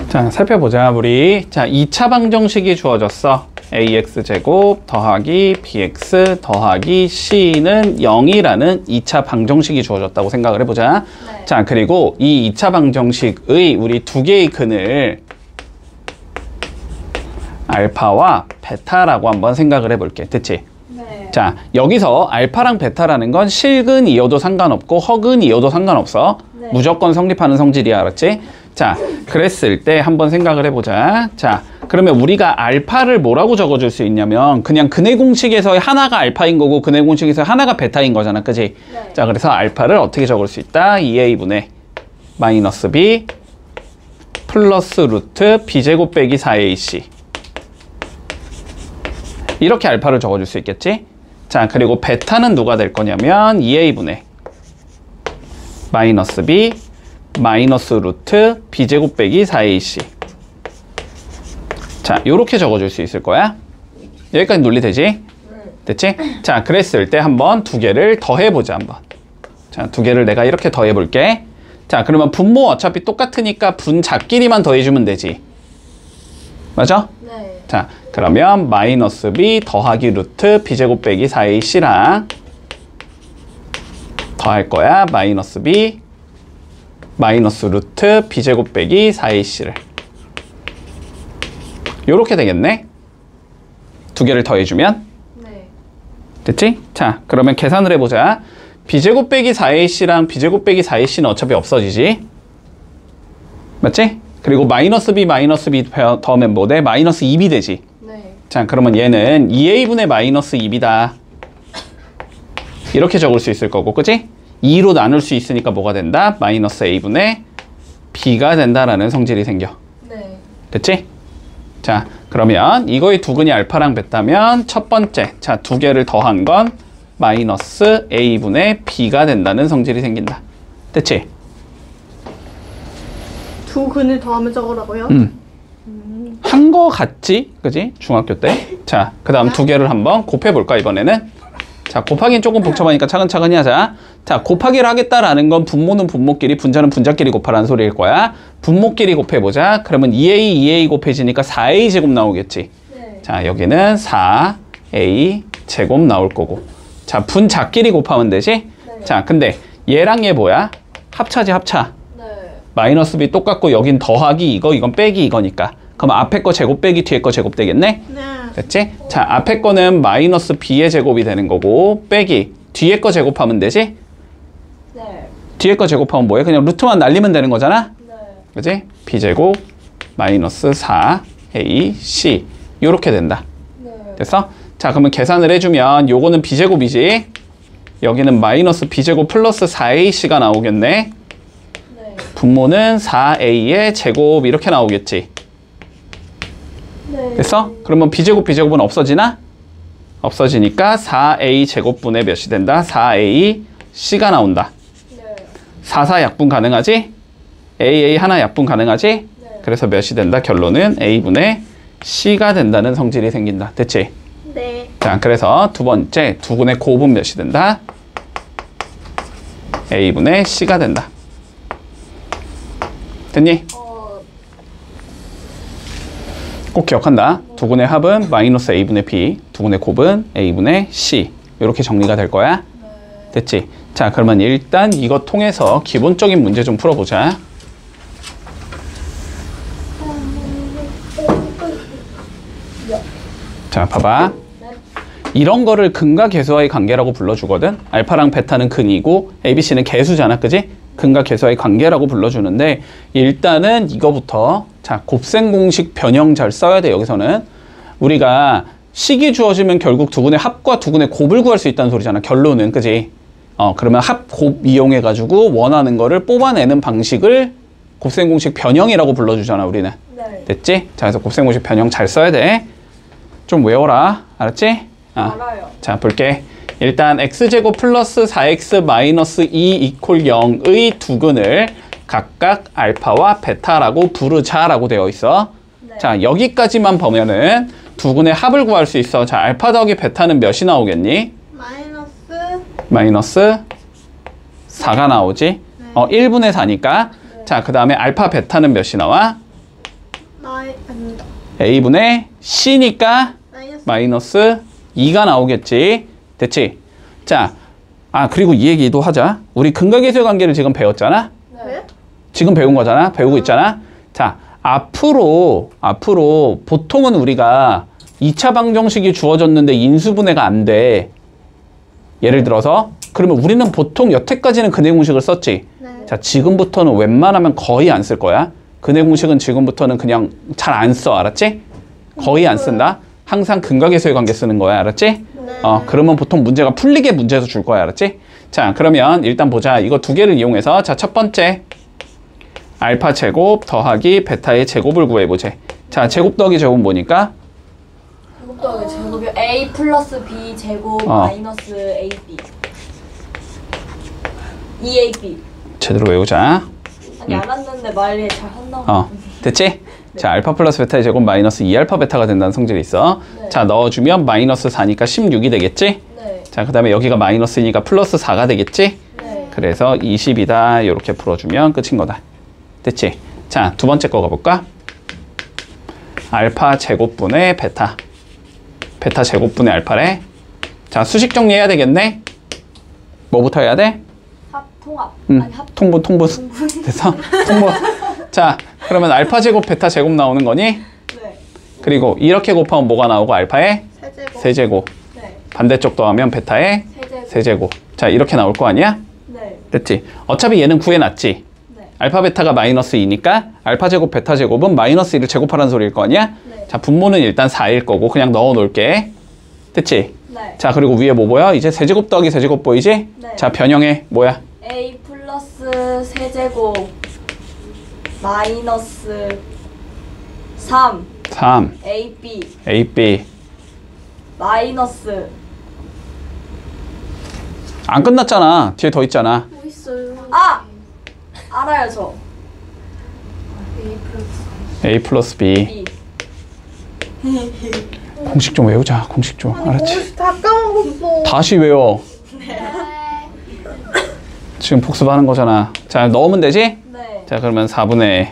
자, 살펴보자. 우리 자 2차 방정식이 주어졌어. ax제곱 더하기 bx 더하기 c는 0이라는 2차 방정식이 주어졌다고 생각을 해보자. 네. 자, 그리고 이 2차 방정식의 우리 두 개의 근을 알파와 베타라고 한번 생각을 해볼게. 됐지? 네. 자, 여기서 알파랑 베타라는 건 실근이어도 상관없고 허근이어도 상관없어. 네. 무조건 성립하는 성질이야. 알았지? 자, 그랬을 때 한번 생각을 해보자. 자, 그러면 우리가 알파를 뭐라고 적어줄 수 있냐면 그냥 근의 공식에서 하나가 알파인 거고 근의 공식에서 하나가 베타인 거잖아. 그지? 네. 자, 그래서 알파를 어떻게 적을 수 있다? 2a분의 마이너스 b 플러스 루트 b제곱 빼기 4ac 이렇게 알파를 적어줄 수 있겠지? 자, 그리고 베타는 누가 될 거냐면 2a분의 마이너스 b 마이너스 루트 b제곱 빼기 4ac 자, 요렇게 적어줄 수 있을 거야. 여기까지 논리 되지? 됐지? 자, 그랬을 때 한번 두 개를 더해보자. 한번. 자, 두 개를 내가 이렇게 더해볼게. 자, 그러면 분모 어차피 똑같으니까 분자끼리만 더해주면 되지. 맞아? 네. 자, 그러면 마이너스 b 더하기 루트 b제곱 빼기 4ac랑 더할 거야. 마이너스 b 마이너스 루트 b제곱 빼기 4ac를 요렇게 되겠네. 두 개를 더해주면 네. 됐지? 자, 그러면 계산을 해보자. b제곱 빼기 4ac랑 b제곱 빼기 4ac는 어차피 없어지지. 맞지? 그리고 마이너스 b 더하면 뭐 돼? 마이너스 2b 되지. 네. 자, 그러면 얘는 2a분의 마이너스 2b다. 이렇게 적을 수 있을 거고, 그치? 2로 나눌 수 있으니까 뭐가 된다? 마이너스 a분의 b가 된다라는 성질이 생겨. 네. 됐지? 자, 그러면 이거의 두 근이 알파랑 베타면 첫 번째, 자, 두 개를 더한 건 마이너스 a분의 b가 된다는 성질이 생긴다. 됐지? 두 근을 더하면 저거라고요? 한 거 같지? 그지? 중학교 때. 자, 그 다음 두 개를 한번 곱해볼까, 이번에는? 자, 곱하기는 조금 복잡하니까 차근차근히 하자. 자, 곱하기를 하겠다라는 건 분모는 분모끼리, 분자는 분자끼리 곱하라는 소리일 거야. 분모끼리 곱해보자. 그러면 2a 곱해지니까 4a 제곱 나오겠지. 네. 자, 여기는 4a 제곱 나올 거고. 자, 분자끼리 곱하면 되지? 네. 자, 근데 얘랑 얘 뭐야? 합차지, 합차. 네. 마이너스 b 똑같고 여긴 더하기 이건 빼기 이거니까. 그럼 앞에 거 제곱 빼기 뒤에 거 제곱 되겠네? 네. 됐지? 자, 앞에 거는 마이너스 b의 제곱이 되는 거고 빼기 뒤에 거 제곱하면 되지? 네. 뒤에 거 제곱하면 뭐해? 그냥 루트만 날리면 되는 거잖아? 네. 그치? b제곱 마이너스 4ac 요렇게 된다. 네. 됐어? 자, 그러면 계산을 해주면 요거는 b제곱이지? 여기는 마이너스 b제곱 플러스 4ac가 나오겠네? 네. 분모는 4a의 제곱 이렇게 나오겠지? 네. 됐어? 그러면 b제곱은 없어지나? 없어지니까 4a 제곱분의 몇이 된다? 4ac가 나온다. 네. 4 약분 가능하지? a 하나 약분 가능하지? 네. 그래서 몇이 된다? 결론은 a분의 c가 된다는 성질이 생긴다. 됐지? 네. 자, 그래서 두 번째 두 근의 곱은 몇이 된다? a분의 c가 된다. 됐니? 꼭 기억한다. 두 근의 합은 마이너스 a분의 b, 두 근의 곱은 a분의 c. 이렇게 정리가 될 거야. 됐지? 자, 그러면 일단 이거 통해서 기본적인 문제 좀 풀어보자. 자, 봐봐. 이런 거를 근과 계수와의 관계라고 불러주거든. 알파랑 베타는 근이고 ABC는 계수잖아. 그지? 근과 계수와의 관계라고 불러주는데 일단은 이거부터 자, 곱셈 공식 변형 잘 써야 돼. 여기서는 우리가 식이 주어지면 결국 두 근의 합과 두 근의 곱을 구할 수 있다는 소리잖아. 결론은. 그지? 그러면 합, 곱 이용해 가지고 원하는 거를 뽑아내는 방식을 곱셈 공식 변형이라고 불러주잖아. 우리는. 네. 됐지? 자, 그래서 곱셈 공식 변형 잘 써야 돼. 좀 외워라. 알았지? 알아요. 자, 볼게. 일단 x제곱 플러스 4x 마이너스 2 이퀄 0의 두 근을 각각 알파와 베타라고 부르자라고 되어 있어. 네. 자, 여기까지만 보면은 두 근의 합을 구할 수 있어. 자, 알파 더하기 베타는 몇이 나오겠니? 마이너스 4가 나오지? 1분의 4니까. 자, 그 다음에 알파 베타는 몇이 나와? A분의 C니까 마이너스 2가 나오겠지. 됐지? 자, 그리고 이 얘기도 하자. 우리 근각계수의 관계를 지금 배웠잖아? 네? 지금 배운 거잖아? 배우고 있잖아? 자, 앞으로 보통은 우리가 2차 방정식이 주어졌는데 인수분해가 안 돼. 예를 들어서 그러면 우리는 보통 여태까지는 근해 공식을 썼지. 네. 자, 지금부터는 웬만하면 거의 안 쓸 거야. 근해 공식은 지금부터는 그냥 잘 안 써. 알았지? 거의 안 쓴다. 항상 근각계수의 관계 쓰는 거야. 알았지? 네. 그러면 보통 문제가 풀리게 문제에서 줄 거야. 알았지? 자, 그러면 일단 보자. 이거 두 개를 이용해서 자, 첫 번째 알파 제곱 더하기 베타의 제곱을 구해보자. 자, 제곱 더하기 제곱은 뭐니까? 제곱 더하기 제곱이 A 플러스 B 제곱 마이너스 AB 2AB 제대로 외우자. 아니 안 왔는데 말이 잘 한다고 됐지? 자, 알파 플러스 베타의 제곱 마이너스 2알파 베타가 된다는 성질이 있어. 네. 자, 넣어주면 마이너스 4니까 16이 되겠지? 네. 자, 그 다음에 여기가 마이너스니까 플러스 4가 되겠지? 네. 그래서 20이다. 이렇게 풀어주면 끝인 거다. 됐지? 자, 두 번째 거 가볼까? 알파 제곱분의 베타. 베타 제곱분의 알파래. 자, 수식 정리해야 되겠네? 뭐부터 해야 돼? 합 통합 아니 합 통분. 됐어? 통분. 자, 그러면 알파 제곱, 베타 제곱 나오는 거니? 네. 그리고 이렇게 곱하면 뭐가 나오고 알파의 세제곱. 세제곱. 네. 반대쪽 더하면 베타의 세제곱 세제곱. 자, 이렇게 나올 거 아니야? 네. 됐지? 어차피 얘는 구해놨지? 네. 알파 베타가 마이너스 2니까 알파 제곱 베타 제곱은 마이너스 1을 제곱하라는 소리일 거 아니야? 네. 자, 분모는 일단 4일 거고 그냥 넣어 놓을게. 됐지? 네. 자, 그리고 위에 뭐 보여? 이제 세제곱 더하기 세제곱 보이지? 네. 자, 변형해. 뭐야? A 플러스 세제곱 마이너스 3 3 AB AB 마이너스 안 끝났잖아. 뒤에 더 있잖아. 뭐 있어요? 알아요 저 A 플러스 B. B 공식 좀 외우자. 공식 좀. 알았지? 다 까먹었어. 다시 외워. 지금 복습하는 거잖아. 자, 넣으면 되지? 네. 자, 그러면 4분의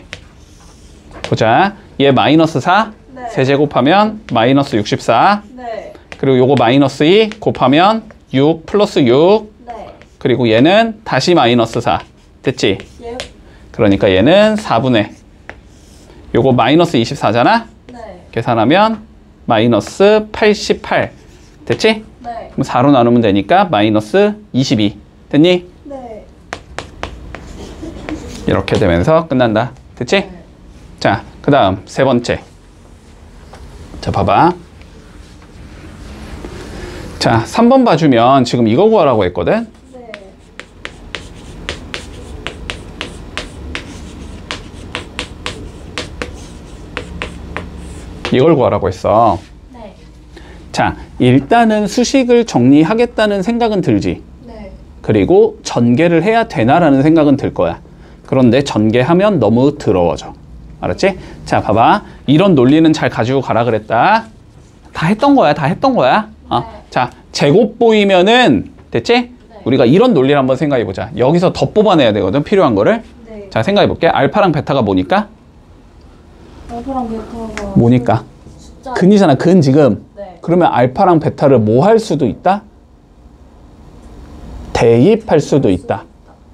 보자. 얘 마이너스 4 네. 세제곱하면 마이너스 64. 네. 그리고 요거 마이너스 2 곱하면 6 플러스 6. 네. 그리고 얘는 다시 마이너스 4. 됐지? 예. 그러니까 얘는 4분의 요거 마이너스 24잖아? 네. 계산하면 마이너스 88. 됐지? 네. 그럼 4로 나누면 되니까 마이너스 22. 됐니? 네. 이렇게 되면서 끝난다. 됐지? 자, 그 다음 세 번째. 자, 봐봐. 자, 3번 봐주면 지금 이거 구하라고 했거든? 네. 이걸 구하라고 했어. 네. 자, 일단은 수식을 정리하겠다는 생각은 들지. 네. 그리고 전개를 해야 되나라는 생각은 들 거야. 그런데 전개하면 너무 더러워져. 알았지? 자, 봐봐. 이런 논리는 잘 가지고 가라 그랬다. 다 했던 거야. 네. 자, 제곱 보이면은 됐지? 우리가 이런 논리를 한번 생각해 보자. 여기서 더 뽑아내야 되거든. 필요한 거를. 네. 자, 생각해 볼게. 알파랑 베타가 뭐니까? 알파랑 베타가 뭐니까? 숫자. 근이잖아. 근 지금. 네. 그러면 알파랑 베타를 뭐 할 수도 있다? 대입할 수도 있다.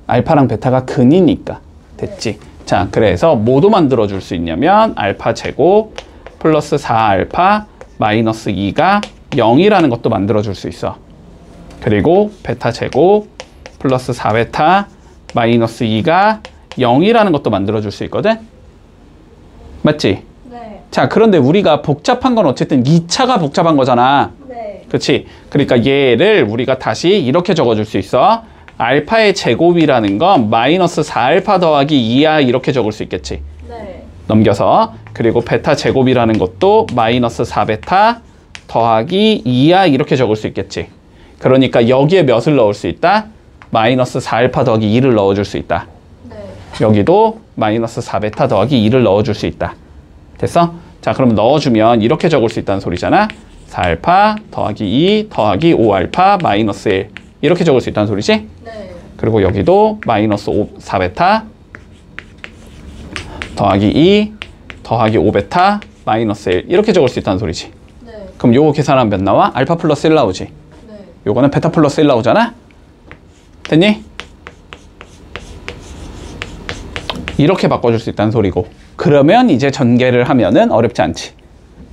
알파랑 베타가 근이니까. 됐지? 자, 그래서 뭐도 만들어 줄 수 있냐면 알파 제곱 플러스 4알파 마이너스 2가 0이라는 것도 만들어 줄 수 있어. 그리고 베타 제곱 플러스 4베타 마이너스 2가 0이라는 것도 만들어 줄 수 있거든? 맞지? 네. 자, 그런데 우리가 복잡한 건 어쨌든 2차가 복잡한 거잖아. 네. 그치? 그러니까 얘를 우리가 다시 이렇게 적어줄 수 있어. 알파의 제곱이라는 건 마이너스 4알파 더하기 2야 이렇게 적을 수 있겠지. 네. 넘겨서. 그리고 베타 제곱이라는 것도 마이너스 4베타 더하기 2야 이렇게 적을 수 있겠지. 그러니까 여기에 몇을 넣을 수 있다? 마이너스 4알파 더하기 2를 넣어줄 수 있다. 네. 여기도 마이너스 4베타 더하기 2를 넣어줄 수 있다. 됐어? 자, 그럼 넣어주면 이렇게 적을 수 있다는 소리잖아. 4알파 더하기 2 더하기 5알파 마이너스 1 이렇게 적을 수 있다는 소리지? 네. 그리고 여기도 마이너스 4베타 더하기 2 더하기 5베타 마이너스 1 이렇게 적을 수 있다는 소리지. 네. 그럼 요거 계산하면 몇 나와? 알파 플러스 1 나오지. 네. 요거는 베타 플러스 1 나오잖아. 됐니? 이렇게 바꿔줄 수 있다는 소리고. 그러면 이제 전개를 하면은 어렵지 않지.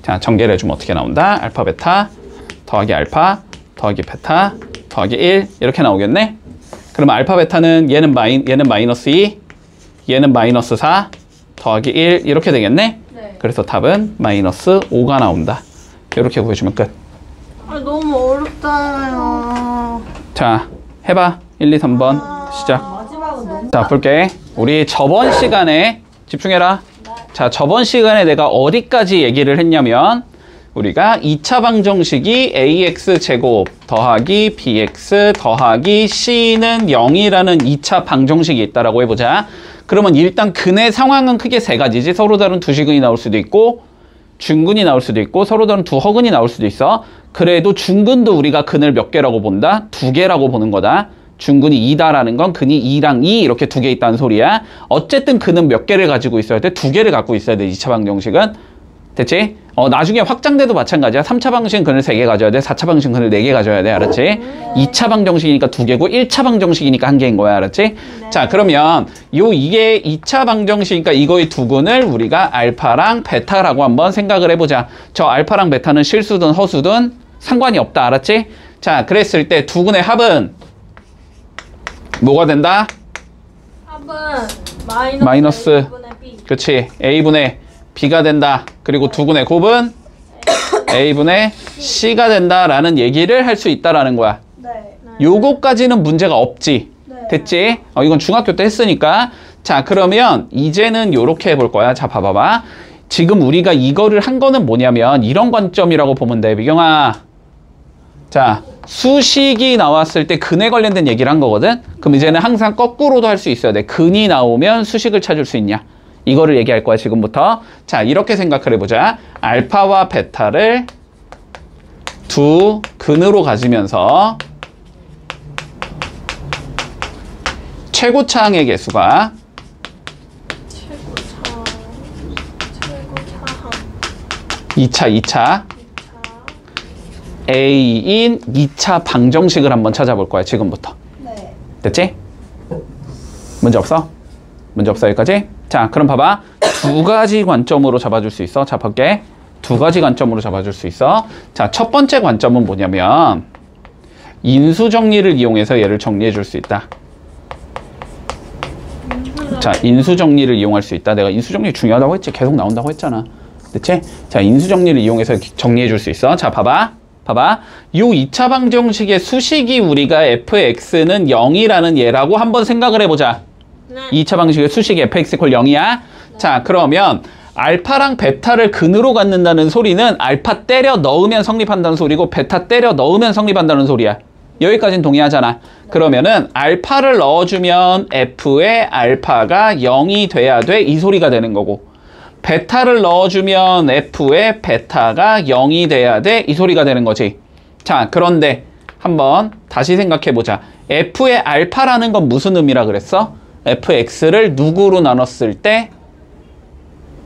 자, 전개를 해주면 어떻게 나온다? 알파 베타 더하기 알파 더하기 베타 더하기 1 이렇게 나오겠네. 그러면 알파 베타는 얘는 마이너스 2 얘는 마이너스 4 더하기 1 이렇게 되겠네. 네. 그래서 답은 마이너스 5가 나온다. 이렇게 구해주면 끝. 아, 너무 어렵잖아요. 자, 해봐. 1, 2, 3번 시작. 마지막은 너무. 자, 볼게. 우리 저번 시간에 집중해라. 자, 저번 시간에 내가 어디까지 얘기를 했냐면 우리가 2차 방정식이 ax제곱 더하기 bx 더하기 c는 0이라는 2차 방정식이 있다라고 해보자. 그러면 일단 근의 상황은 크게 세 가지지. 서로 다른 두 식근이 나올 수도 있고 중근이 나올 수도 있고 서로 다른 두 허근이 나올 수도 있어. 그래도 중근도 우리가 근을 몇 개라고 본다? 두 개라고 보는 거다. 중근이 2다라는 건 근이 2랑 2 이렇게 두 개 있다는 소리야. 어쨌든 근은 몇 개를 가지고 있어야 돼? 두 개를 갖고 있어야 돼. 2차 방정식은. 됐지? 나중에 확장돼도 마찬가지야. 3차 방정식은 근을 3개 가져야 돼. 4차 방정식은 근을 4개 가져야 돼. 알았지? 2차 방정식이니까 2개고 1차 방정식이니까 1개인 거야. 알았지? 네. 자, 그러면 이게 2차 방정식이니까 이거의 두 근을 우리가 알파랑 베타라고 한번 생각을 해보자. 저 알파랑 베타는 실수든 허수든 상관이 없다. 알았지? 자, 그랬을 때 두 근의 합은 뭐가 된다? 합은 마이너스. A분의 B. 그렇지. A분의 B가 된다. 그리고 두 근의 곱은 A분의 C가 된다라는 얘기를 할 수 있다라는 거야. 네. 요거까지는 문제가 없지. 네. 됐지? 이건 중학교 때 했으니까. 자, 그러면 이제는 요렇게 해볼 거야. 자, 봐봐봐. 지금 우리가 이거를 한 거는 뭐냐면 이런 관점이라고 보면 돼. 미경아. 자, 수식이 나왔을 때 근에 관련된 얘기를 한 거거든? 그럼 이제는 항상 거꾸로도 할 수 있어야 돼. 근이 나오면 수식을 찾을 수 있냐? 이거를 얘기할 거야, 지금부터. 자, 이렇게 생각을 해보자. 알파와 베타를 두 근으로 가지면서 최고차항의 개수가 최고차항. 2차 A인 2차 방정식을 한번 찾아볼 거야, 지금부터. 네. 됐지? 문제 없어? 문제 없어, 여기까지? 자, 그럼 봐봐. 두 가지 관점으로 잡아줄 수 있어. 자, 볼게. 두 가지 관점으로 잡아줄 수 있어. 자, 첫 번째 관점은 뭐냐면 인수정리를 이용해서 얘를 정리해 줄 수 있다. 자, 인수정리를 이용할 수 있다. 내가 인수정리 중요하다고 했지. 계속 나온다고 했잖아. 됐지? 자, 인수정리를 이용해서 정리해 줄 수 있어. 자, 봐봐. 요 2차 방정식의 수식이 우리가 fx는 0이라는 얘라고 한번 생각을 해보자. 네. 2차 방식의 수식이 fx = 0이야. 자, 그러면 알파랑 베타를 근으로 갖는다는 소리는 알파 때려 넣으면 성립한다는 소리고 베타 때려 넣으면 성립한다는 소리야. 여기까지는 동의하잖아. 그러면은 알파를 넣어주면 f의 알파가 0이 돼야 돼. 이 소리가 되는 거고. 베타를 넣어주면 f의 베타가 0이 돼야 돼. 이 소리가 되는 거지. 자, 그런데 한번 다시 생각해보자. f의 알파라는 건 무슨 의미라 그랬어? fx를 누구로 나눴을 때?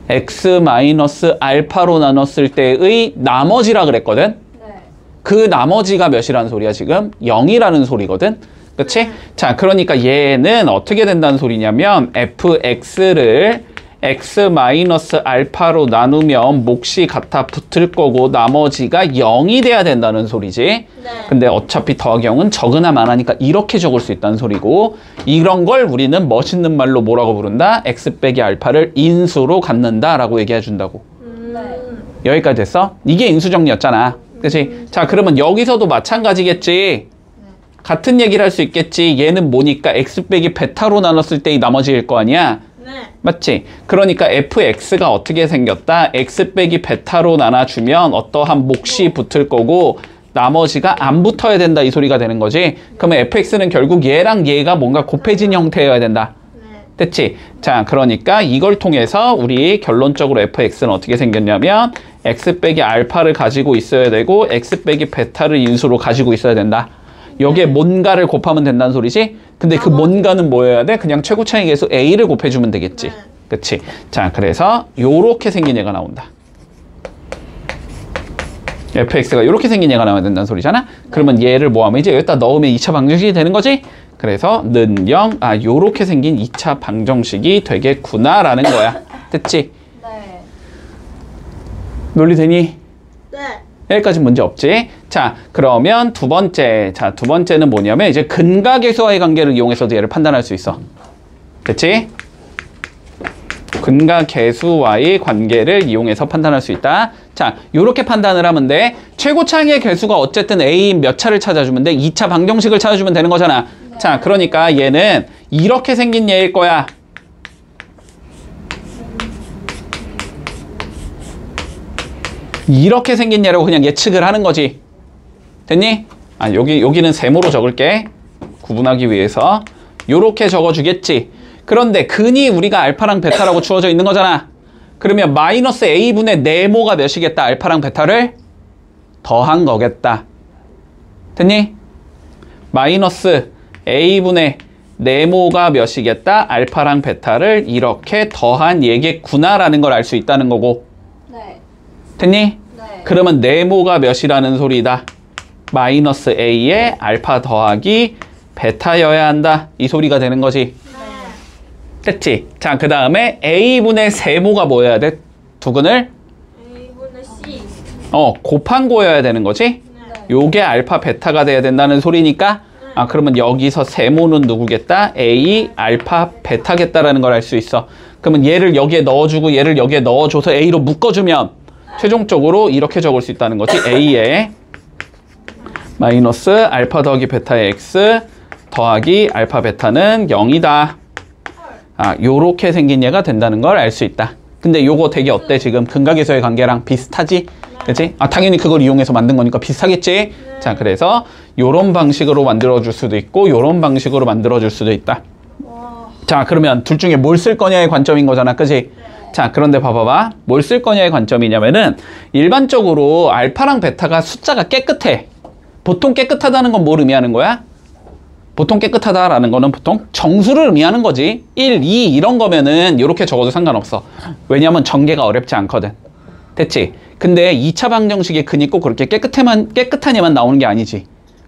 x-알파로 나눴을 때의 나머지라 그랬거든? 네. 그 나머지가 몇이라는 소리야, 지금? 0이라는 소리거든? 그치? 자, 그러니까 얘는 어떻게 된다는 소리냐면 fx를 x-알파로 나누면 몫이 같아 붙을 거고 나머지가 0이 돼야 된다는 소리지. 네. 근데 어차피 더하기 0은 적으나 많으니까 이렇게 적을 수 있다는 소리고 이런 걸 우리는 멋있는 말로 뭐라고 부른다? x 빼기 알파를 인수로 갖는다 라고 얘기해 준다고. 네. 여기까지 됐어? 이게 인수정리였잖아. 그치? 자, 그러면 여기서도 마찬가지겠지. 같은 얘기를 할 수 있겠지. 얘는 뭐니까 x 빼기 베타로 나눴을 때의 나머지일 거 아니야. 네. 맞지? 그러니까 fx가 어떻게 생겼다? x 빼기 베타로 나눠주면 어떠한 몫이 붙을 거고 나머지가 안 붙어야 된다 이 소리가 되는 거지. 그러면 fx는 결국 얘랑 얘가 뭔가 곱해진 형태여야 된다. 네. 됐지? 자, 그러니까 이걸 통해서 우리 결론적으로 fx는 어떻게 생겼냐면 x 빼기 알파를 가지고 있어야 되고 x 빼기 베타를 인수로 가지고 있어야 된다. 여기에 뭔가를 곱하면 된다는 소리지? 근데 그 뭔가는 뭐여야 돼? 그냥 최고차항의 개수 a를 곱해주면 되겠지. 네. 그치? 자, 그래서 요렇게 생긴 얘가 나온다. fx가 이렇게 생긴 얘가 나와야 된다는 소리잖아. 그러면 얘를 뭐하면 이제 여기다 넣으면 2차 방정식이 되는 거지. 그래서 는 0, 요렇게 생긴 2차 방정식이 되겠구나 라는 거야. 됐지? 네. 논리되니? 네. 여기까지 문제 없지? 자, 그러면 두 번째. 자, 두 번째는 뭐냐면 이제 근각계수와의 관계를 이용해서도 얘를 판단할 수 있어. 됐지? 근각계수와의 관계를 이용해서 판단할 수 있다. 자, 요렇게 판단을 하면 돼. 최고차의 개수가 어쨌든 A인 몇 차를 찾아주면 돼? 2차 방정식을 찾아주면 되는 거잖아. 네. 자, 그러니까 얘는 이렇게 생긴 얘일 거야. 이렇게 생긴 얘라고 그냥 예측을 하는 거지. 됐니? 여기는 세모로 적을게. 구분하기 위해서. 요렇게 적어주겠지. 그런데 근이 우리가 알파랑 베타라고 주어져 있는 거잖아. 그러면 마이너스 A분의 네모가 몇이겠다? 알파랑 베타를 더한 거겠다. 됐니? 마이너스 A분의 네모가 몇이겠다? 알파랑 베타를 이렇게 더한 얘겠구나라는 걸 알 수 있다는 거고. 네. 됐니? 네. 그러면 네모가 몇이라는 소리다. 마이너스 A에 알파 더하기 베타여야 한다. 이 소리가 되는 거지. 됐지? 자, 그 다음에 A분의 세모가 뭐여야 돼? 두근을? A분의 C. 곱한 거여야 되는 거지? 네. 요게 알파 베타가 돼야 된다는 소리니까 그러면 여기서 세모는 누구겠다? A 알파 베타겠다라는 걸 알 수 있어. 그러면 얘를 여기에 넣어주고 얘를 여기에 넣어줘서 A로 묶어주면 최종적으로 이렇게 적을 수 있다는 거지. A에 마이너스 알파 더하기 베타의 X 더하기 알파 베타는 0이다. 요렇게 생긴 얘가 된다는 걸 알 수 있다. 근데 요거 되게 어때? 지금 근각에서의 관계랑 비슷하지? 그치? 당연히 그걸 이용해서 만든 거니까 비슷하겠지? 자, 그래서 요런 방식으로 만들어줄 수도 있고 요런 방식으로 만들어줄 수도 있다. 자, 그러면 둘 중에 뭘 쓸 거냐의 관점인 거잖아. 그치? 자, 그런데 봐봐봐. 뭘 쓸 거냐의 관점이냐면은 일반적으로 알파랑 베타가 숫자가 깨끗해. 보통 깨끗하다는 건 뭘 의미하는 거야? 보통 깨끗하다라는 거는 보통 정수를 의미하는 거지. 1, 2 이런 거면은 이렇게 적어도 상관없어. 왜냐면 전개가 어렵지 않거든. 됐지? 근데 2차 방정식의 근이 꼭 그렇게 깨끗한 얘만 나오는 게 아니지.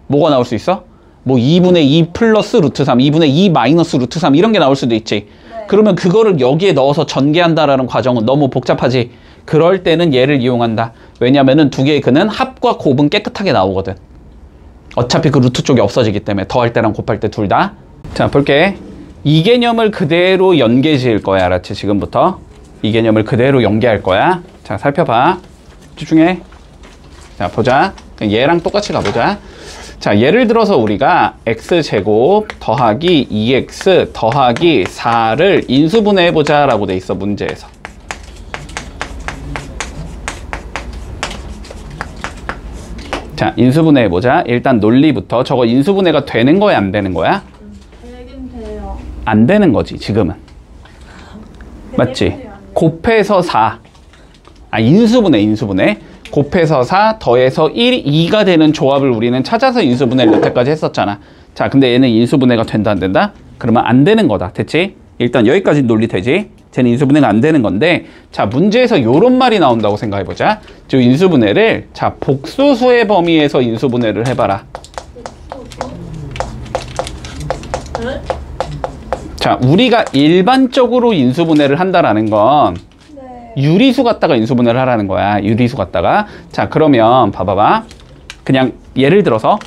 뭐가 나올 수 있어? 뭐 2분의 2 플러스 루트 3, 2분의 2 마이너스 루트 3 이런 게 나올 수도 있지. 네. 그러면 그거를 여기에 넣어서 전개한다라는 과정은 너무 복잡하지. 그럴 때는 얘를 이용한다. 왜냐면은 두 개의 근은 합과 곱은 깨끗하게 나오거든. 어차피 그 루트 쪽이 없어지기 때문에 더할 때랑 곱할 때 둘 다. 자, 볼게. 이 개념을 그대로 연계 지을 거야. 알았지? 지금부터. 이 개념을 그대로 연계할 거야. 자, 살펴봐. 집중해. 자, 보자. 얘랑 똑같이 가보자. 자, 예를 들어서 우리가 x제곱 더하기 2x 더하기 4를 인수분해해보자 라고 돼 있어. 문제에서. 자, 인수분해해보자. 일단 논리부터. 저거 인수분해가 되는 거야, 안 되는 거야? 되긴 돼요. 안 되는 거지, 지금은. 맞지? 곱해서 4. 인수분해. 곱해서 4 더해서 1, 2가 되는 조합을 우리는 찾아서 인수분해를 여태까지 했었잖아. 자, 근데 얘는 인수분해가 된다, 안 된다? 그러면 안 되는 거다. 됐지? 일단 여기까지 논리 되지? 쟤는 인수분해가 안 되는 건데, 자, 문제에서 요런 말이 나온다고 생각해보자. 저 인수분해를, 자, 복수수의 범위에서 인수분해를 해봐라. 자, 우리가 일반적으로 인수분해를 한다라는 건 네. 유리수 갖다가 인수분해를 하라는 거야. 유리수 갖다가. 자, 그러면 봐봐봐. 그냥 예를 들어서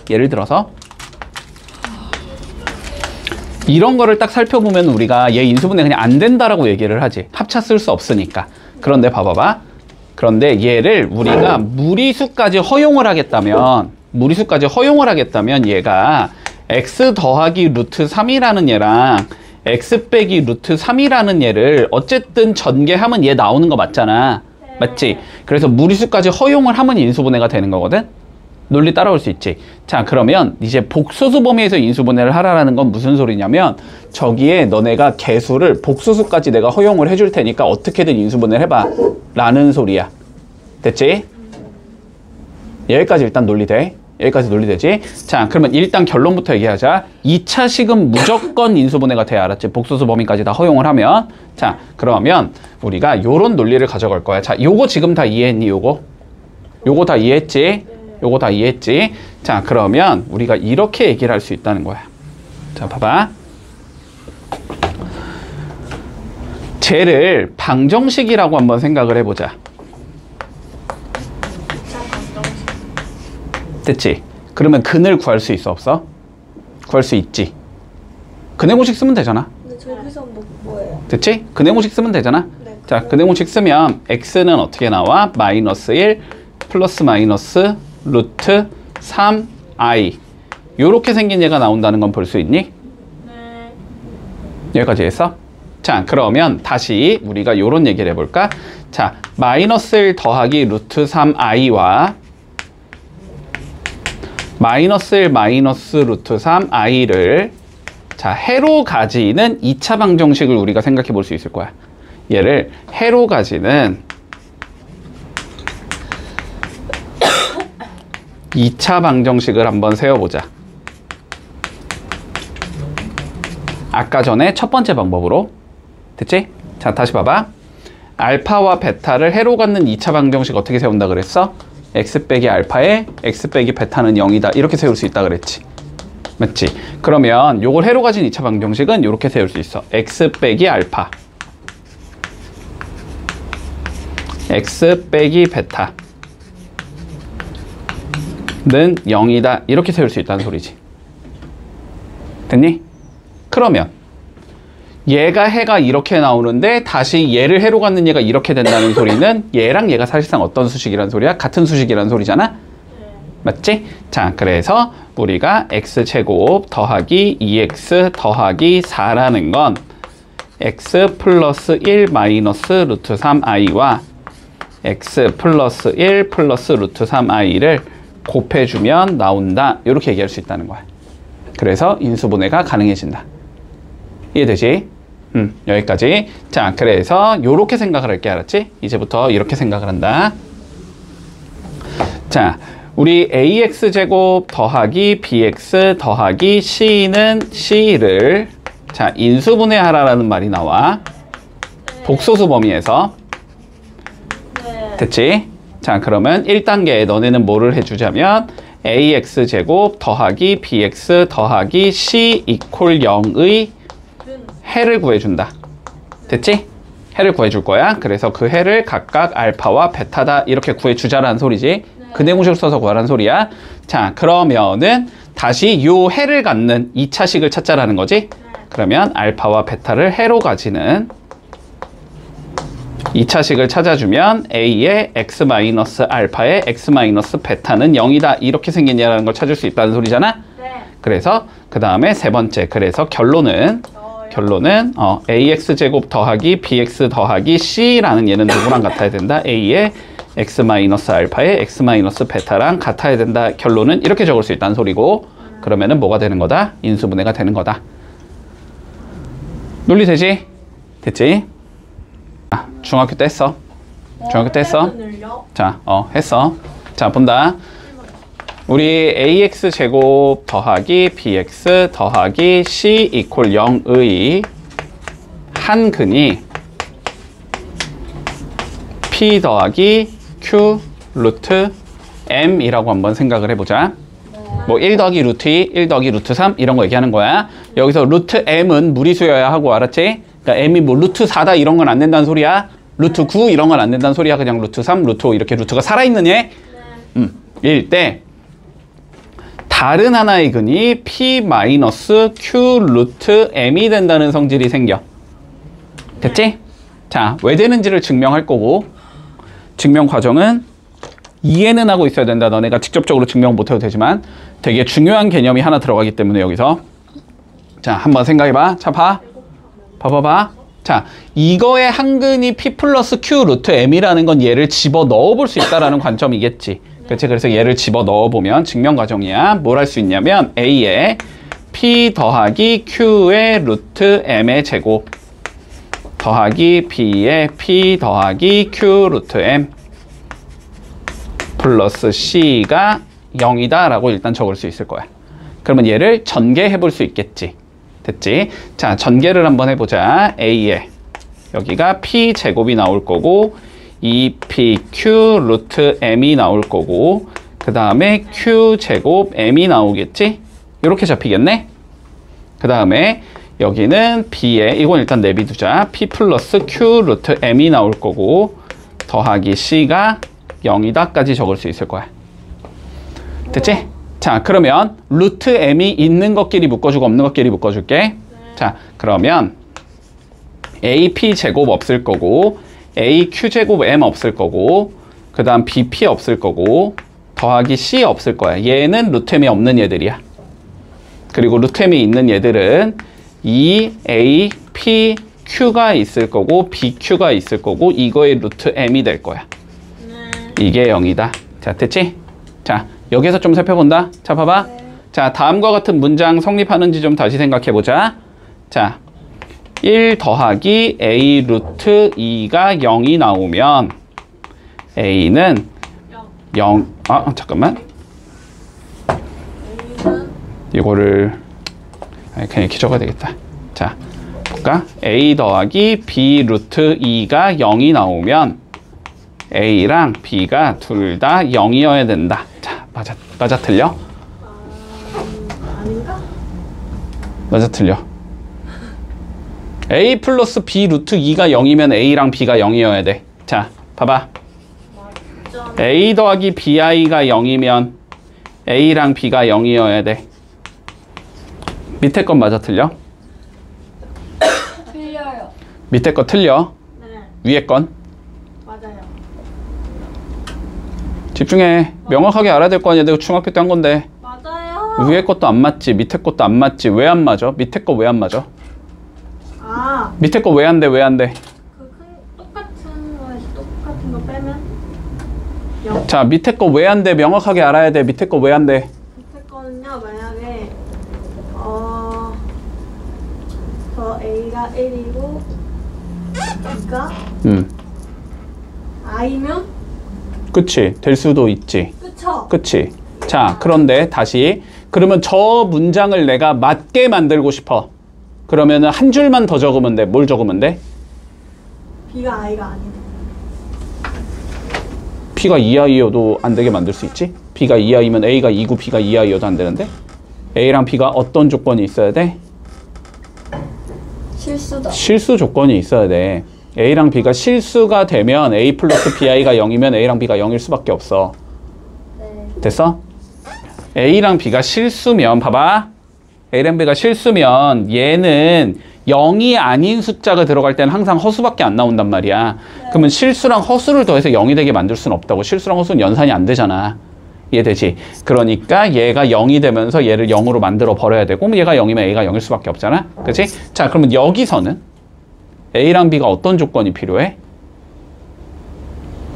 이런 거를 딱 살펴보면 우리가 얘 인수분해 그냥 안 된다라고 얘기를 하지. 합차 쓸 수 없으니까. 그런데 봐봐봐. 그런데 얘를 우리가 무리수까지 허용을 하겠다면 얘가 x 더하기 루트 3이라는 얘랑 x 빼기 루트 3이라는 얘를 어쨌든 전개하면 얘 나오는 거 맞잖아. 맞지? 그래서 무리수까지 허용을 하면 인수분해가 되는 거거든? 논리 따라올 수 있지. 자, 그러면 이제 복소수 범위에서 인수분해를 하라는 건 무슨 소리냐면 저기에 너네가 개수를 복소수까지 내가 허용을 해줄 테니까 어떻게든 인수분해를 해봐 라는 소리야. 됐지? 여기까지 일단 논리 돼. 여기까지 논리되지? 자, 그러면 일단 결론부터 얘기하자. 2차식은 무조건 인수분해가 돼. 알았지? 복소수 범위까지 다 허용을 하면. 자, 그러면 우리가 요런 논리를 가져갈 거야. 자, 요거 지금 다 이해했니? 요거? 요거 다 이해했지? 요거 다 이해했지? 자, 그러면 우리가 이렇게 얘기를 할 수 있다는 거야. 자, 봐봐. 쟤를 방정식이라고 한번 생각을 해보자. 됐지? 그러면 근을 구할 수 있어, 없어? 구할 수 있지. 근의 공식 쓰면 되잖아. 근데 저기서 뭐예요? 됐지? 근의 공식 쓰면 되잖아. 네. 자, 근의 공식 쓰면 x는 어떻게 나와? 마이너스 1 플러스 마이너스 루트 3i 요렇게 생긴 얘가 나온다는 건 볼 수 있니? 네. 여기까지 했어? 자, 그러면 다시 우리가 요런 얘기를 해볼까? 자, 마이너스 1 더하기 루트 3i와 마이너스 1 마이너스 루트 3i를 자, 해로 가지는 2차 방정식을 우리가 생각해 볼 수 있을 거야. 얘를 해로 가지는 2차 방정식을 한번 세워보자. 아까 전에 첫 번째 방법으로. 됐지? 자, 다시 봐봐. 알파와 베타를 해로 갖는 2차 방정식 어떻게 세운다 그랬어? x 빼기 알파에 x 빼기 베타는 0이다. 이렇게 세울 수 있다 그랬지. 맞지? 그러면 요걸 해로 가진 2차 방정식은 이렇게 세울 수 있어. x 빼기 알파 x 빼기 베타 는 0이다. 이렇게 세울 수 있다는 소리지. 됐니? 그러면 얘가 해가 이렇게 나오는데 다시 얘를 해로 갖는 얘가 이렇게 된다는 소리는 얘랑 얘가 사실상 어떤 수식이란 소리야? 같은 수식이란 소리잖아? 맞지? 자, 그래서 우리가 x제곱 더하기 2x 더하기 4라는 건 x 플러스 1 마이너스 루트 3i와 x 플러스 1 플러스 루트 3i를 곱해주면 나온다. 이렇게 얘기할 수 있다는 거야. 그래서 인수분해가 가능해진다. 이해되지? 여기까지. 자, 그래서 이렇게 생각을 할게. 알았지? 이제부터 이렇게 생각을 한다. 자, 우리 ax제곱 더하기 bx 더하기 c는 c를 자, 인수분해하라라는 말이 나와. 복소수 범위에서. 됐지? 자, 그러면 1단계에 너네는 뭐를 해주자면 ax제곱 더하기 bx 더하기 c 이퀄 0의 해를 구해준다. 됐지? 해를 구해줄 거야. 그래서 그 해를 각각 알파와 베타다 이렇게 구해주자라는 소리지. 근의 공식을 써서 구하라는 소리야. 자, 그러면은 다시 요 해를 갖는 2차식을 찾자라는 거지. 그러면 알파와 베타를 해로 가지는 2차식을 찾아주면 a의 x-알파의 x-베타는 0이다. 이렇게 생긴 얘라는 걸 찾을 수 있다는 소리잖아. 그래서 그 다음에 세 번째. 그래서 결론은 ax제곱 더하기 bx 더하기 c라는 얘는 누구랑 같아야 된다? a의 x-알파의 x-베타랑 같아야 된다. 결론은 이렇게 적을 수 있다는 소리고, 그러면은 뭐가 되는 거다? 인수분해가 되는 거다. 논리 되지? 됐지? 아, 중학교 때 했어. 중학교 때 했어. 자, 했어. 자, 본다. 우리 ax제곱 더하기 bx 더하기 c 이퀄 0의 한 근이 p 더하기 q 루트 m이라고 한번 생각을 해보자. 뭐 1 더하기 루트 2, 1 더하기 루트 3 이런 거 얘기하는 거야. 여기서 루트 m은 무리수여야 하고, 알았지? 그러니까 m이 뭐 루트 4다 이런 건 안 된다는 소리야. 루트 9 이런 건 안 된다는 소리야. 그냥 루트 3, 루트 5 이렇게 루트가 살아있는 얘. 일 때 다른 하나의 근이 p 마이너스 q 루트 m이 된다는 성질이 생겨. 됐지? 자, 왜 되는지를 증명할 거고, 증명 과정은 이해는 하고 있어야 된다. 너네가 직접적으로 증명 못해도 되지만 되게 중요한 개념이 하나 들어가기 때문에 여기서 자, 한번 생각해봐. 자, 봐봐. 자, 이거의 한 근이 p 플러스 q 루트 m이라는 건 얘를 집어 넣어 볼 수 있다라는 관점이겠지. 그렇지? 그래서 얘를 집어 넣어 보면 증명 과정이야. 뭘 할 수 있냐면 a의 p 더하기 q의 루트 m의 제곱 더하기 b의 p 더하기 q 루트 m 플러스 c가 0이다 라고 일단 적을 수 있을 거야. 그러면 얘를 전개해 볼 수 있겠지. 됐지? 자, 전개를 한번 해보자. a에 여기가 p 제곱이 나올 거고, 2pq 루트 m이 나올 거고 그 다음에 q제곱 m이 나오겠지? 이렇게 잡히겠네? 그 다음에 여기는 b에 이건 일단 내비두자. p 플러스 q 루트 m이 나올 거고 더하기 c가 0이다까지 적을 수 있을 거야. 됐지? 자, 그러면 루트 m이 있는 것끼리 묶어주고 없는 것끼리 묶어줄게. 자, 그러면 AP 제곱 없을 거고 AQ 제곱 M 없을 거고 그 다음 BP 없을 거고 더하기 C 없을 거야. 얘는 루트 m이 없는 얘들이야. 그리고 루트 m이 있는 얘들은 APQ가 있을 거고 BQ가 있을 거고 이거의 루트 m이 될 거야. 이게 0이다. 자, 됐지? 자, 여기서 좀 살펴본다. 자, 봐봐. 자, 다음과 같은 문장 성립하는지 좀 다시 생각해보자. 자, 1 더하기 A 루트 2가 0이 나오면 A는 0. 아, 잠깐만. 이거를 그냥 이렇게 적어야 되겠다. 자, 볼까? A 더하기 B 루트 2가 0이 나오면 A랑 B가 둘 다 0이어야 된다. 자, 맞아, 틀려? 아닌가? 맞아, 틀려. A 플러스 B 루트 2가 0이면 A랑 B가 0이어야 돼. 자, 봐봐. A 더하기 BI가 0이면 A랑 B가 0이어야 돼. 밑에 건 맞아, 틀려? 틀려요. 밑에 거 틀려. 네, 위에 건? 맞아요. 집중해. 명확하게 알아야 될 거 아니야. 내가 중학교 때 한 건데. 맞아요. 위에 것도 안 맞지. 밑에 것도 안 맞지. 왜 안 맞아? 밑에 거 왜 안 맞아? 아, 밑에 거 왜 안 돼? 왜 안 돼? 똑같은 거에서 똑같은 거 빼면 0. 자, 밑에 거 왜 안 돼? 명확하게 알아야 돼. 밑에 거 왜 안 돼? 밑에 거는요, 만약에 저 A가 1이고 B가 I면 그치. 될 수도 있지. 그쵸? 그치. 자, 그런데 다시. 그러면 저 문장을 내가 맞게 만들고 싶어. 그러면은 한 줄만 더 적으면 돼. 뭘 적으면 돼? B가 I가 아니다. B가 2i여도 안 되게 만들 수 있지? B가 2i면 A가 2고 B가 2i여도 안 되는데? A랑 B가 어떤 조건이 있어야 돼? 실수다. 실수 조건이 있어야 돼. A랑 B가 실수가 되면 A 플러스 BI가 0이면 A랑 B가 0일 수밖에 없어. 네. 됐어? A랑 B가 실수면 봐봐. A랑 B가 실수면 얘는 0이 아닌 숫자가 들어갈 때는 항상 허수밖에 안 나온단 말이야. 그러면 실수랑 허수를 더해서 0이 되게 만들 수는 없다고. 실수랑 허수는 연산이 안 되잖아. 이해되지? 그러니까 얘가 0이 되면서 얘를 0으로 만들어 버려야 되고 얘가 0이면 A가 0일 수밖에 없잖아. 그치? 자, 그러면 여기서는 A랑 B가 어떤 조건이 필요해?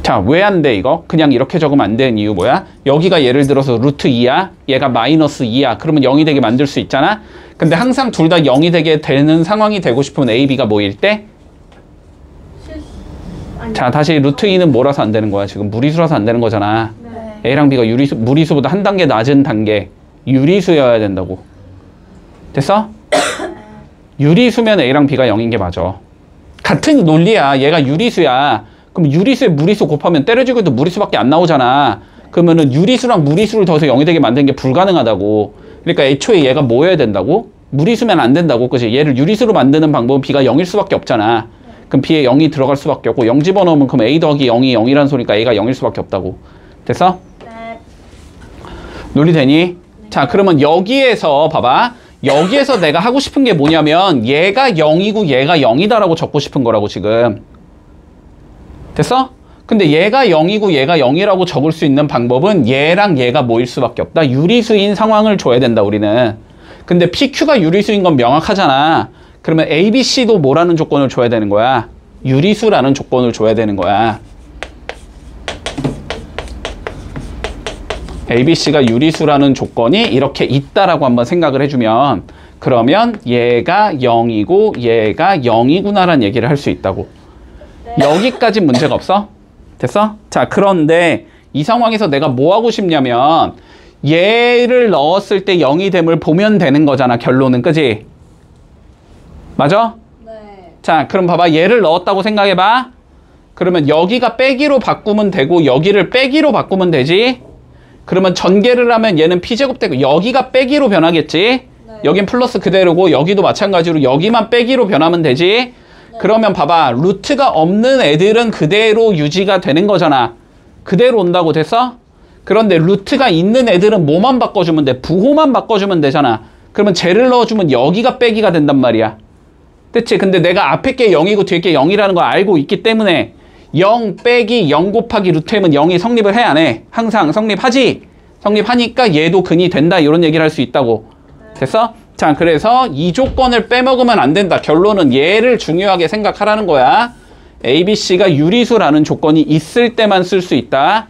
자, 왜 안 돼 이거? 그냥 이렇게 적으면 안 되는 이유 뭐야? 여기가 예를 들어서 루트 2야. 얘가 마이너스 2야. 그러면 0이 되게 만들 수 있잖아. 근데 항상 둘 다 0이 되게 되는 상황이 되고 싶으면 A, B가 뭐일 때? 자, 다시 루트 2는 뭐라서 안 되는 거야? 지금 무리수라서 안 되는 거잖아. 네. A랑 B가 무리수보다 한 단계 낮은 단계 유리수여야 된다고. 됐어? 유리수면 A랑 B가 0인 게 맞아. 같은 논리야. 얘가 유리수야. 그럼 유리수에 무리수 곱하면 때려주고 해도 무리수밖에 안 나오잖아. 그러면은 유리수랑 무리수를 더해서 0이 되게 만드는 게 불가능하다고. 그러니까 애초에 얘가 뭐 해야 된다고? 무리수면 안 된다고. 그치? 얘를 유리수로 만드는 방법은 B가 0일 수밖에 없잖아. 그럼 B에 0이 들어갈 수밖에 없고 0 집어넣으면 그럼 A 더하기 0이 0이라는 소리니까 A가 0일 수밖에 없다고. 됐어? 네. 논리 되니? 자, 그러면 여기에서 봐봐. 여기에서 내가 하고 싶은 게 뭐냐면 얘가 0이고 얘가 0이다라고 적고 싶은 거라고 지금. 됐어? 근데 얘가 0이고 얘가 0이라고 적을 수 있는 방법은 얘랑 얘가 뭐일 수밖에 없다. 유리수인 상황을 줘야 된다, 우리는. 근데 PQ가 유리수인 건 명확하잖아. 그러면 ABC도 뭐라는 조건을 줘야 되는 거야? 유리수라는 조건을 줘야 되는 거야. ABC가 유리수라는 조건이 이렇게 있다라고 한번 생각을 해주면 그러면 얘가 0이고 얘가 0이구나라는 얘기를 할 수 있다고. 여기까지 문제가 없어? 됐어? 자, 그런데 이 상황에서 내가 뭐 하고 싶냐면 얘를 넣었을 때 0이 됨을 보면 되는 거잖아, 결론은. 그지? 맞아? 네. 자, 그럼 봐봐. 얘를 넣었다고 생각해봐. 그러면 여기가 빼기로 바꾸면 되고 여기를 빼기로 바꾸면 되지. 그러면 전개를 하면 얘는 p제곱 되고 여기가 빼기로 변하겠지. 네. 여긴 플러스 그대로고 여기도 마찬가지로 여기만 빼기로 변하면 되지. 네. 그러면 봐봐. 루트가 없는 애들은 그대로 유지가 되는 거잖아. 그대로 온다고 됐어? 그런데 루트가 있는 애들은 뭐만 바꿔주면 돼? 부호만 바꿔주면 되잖아. 그러면 쟤를 넣어주면 여기가 빼기가 된단 말이야. 됐지? 근데 내가 앞에 게 0이고 뒤에 게 0이라는 걸 알고 있기 때문에 0 빼기 0 곱하기 루트 m은 0이 성립을 해, 안 해? 항상 성립하지? 성립하니까 얘도 근이 된다. 이런 얘기를 할 수 있다고. 됐어? 자, 그래서 이 조건을 빼먹으면 안 된다. 결론은 얘를 중요하게 생각하라는 거야. ABC가 유리수라는 조건이 있을 때만 쓸 수 있다.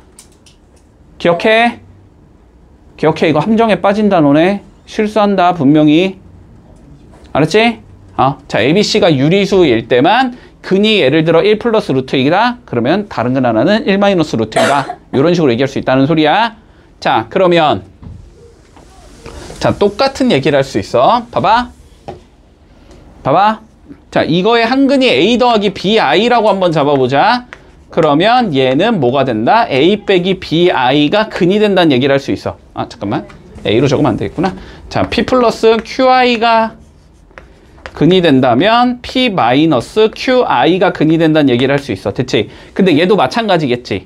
기억해? 기억해. 이거 함정에 빠진다 너네. 실수한다 분명히. 알았지? 자, ABC가 유리수일 때만 근이 예를 들어 1 플러스 루트 2다. 그러면 다른 근 하나는 1 마이너스 루트 2다. 이런 식으로 얘기할 수 있다는 소리야. 자, 그러면 자, 똑같은 얘기를 할 수 있어. 봐봐. 봐봐. 자, 이거의 한 근이 A 더하기 BI라고 한번 잡아보자. 그러면 얘는 뭐가 된다? A 빼기 BI가 근이 된다는 얘기를 할 수 있어. 잠깐만. A로 적으면 안 되겠구나. 자, P 플러스 QI가 근이 된다면 P 마이너스 QI가 근이 된다는 얘기를 할 수 있어. 됐지? 근데 얘도 마찬가지겠지.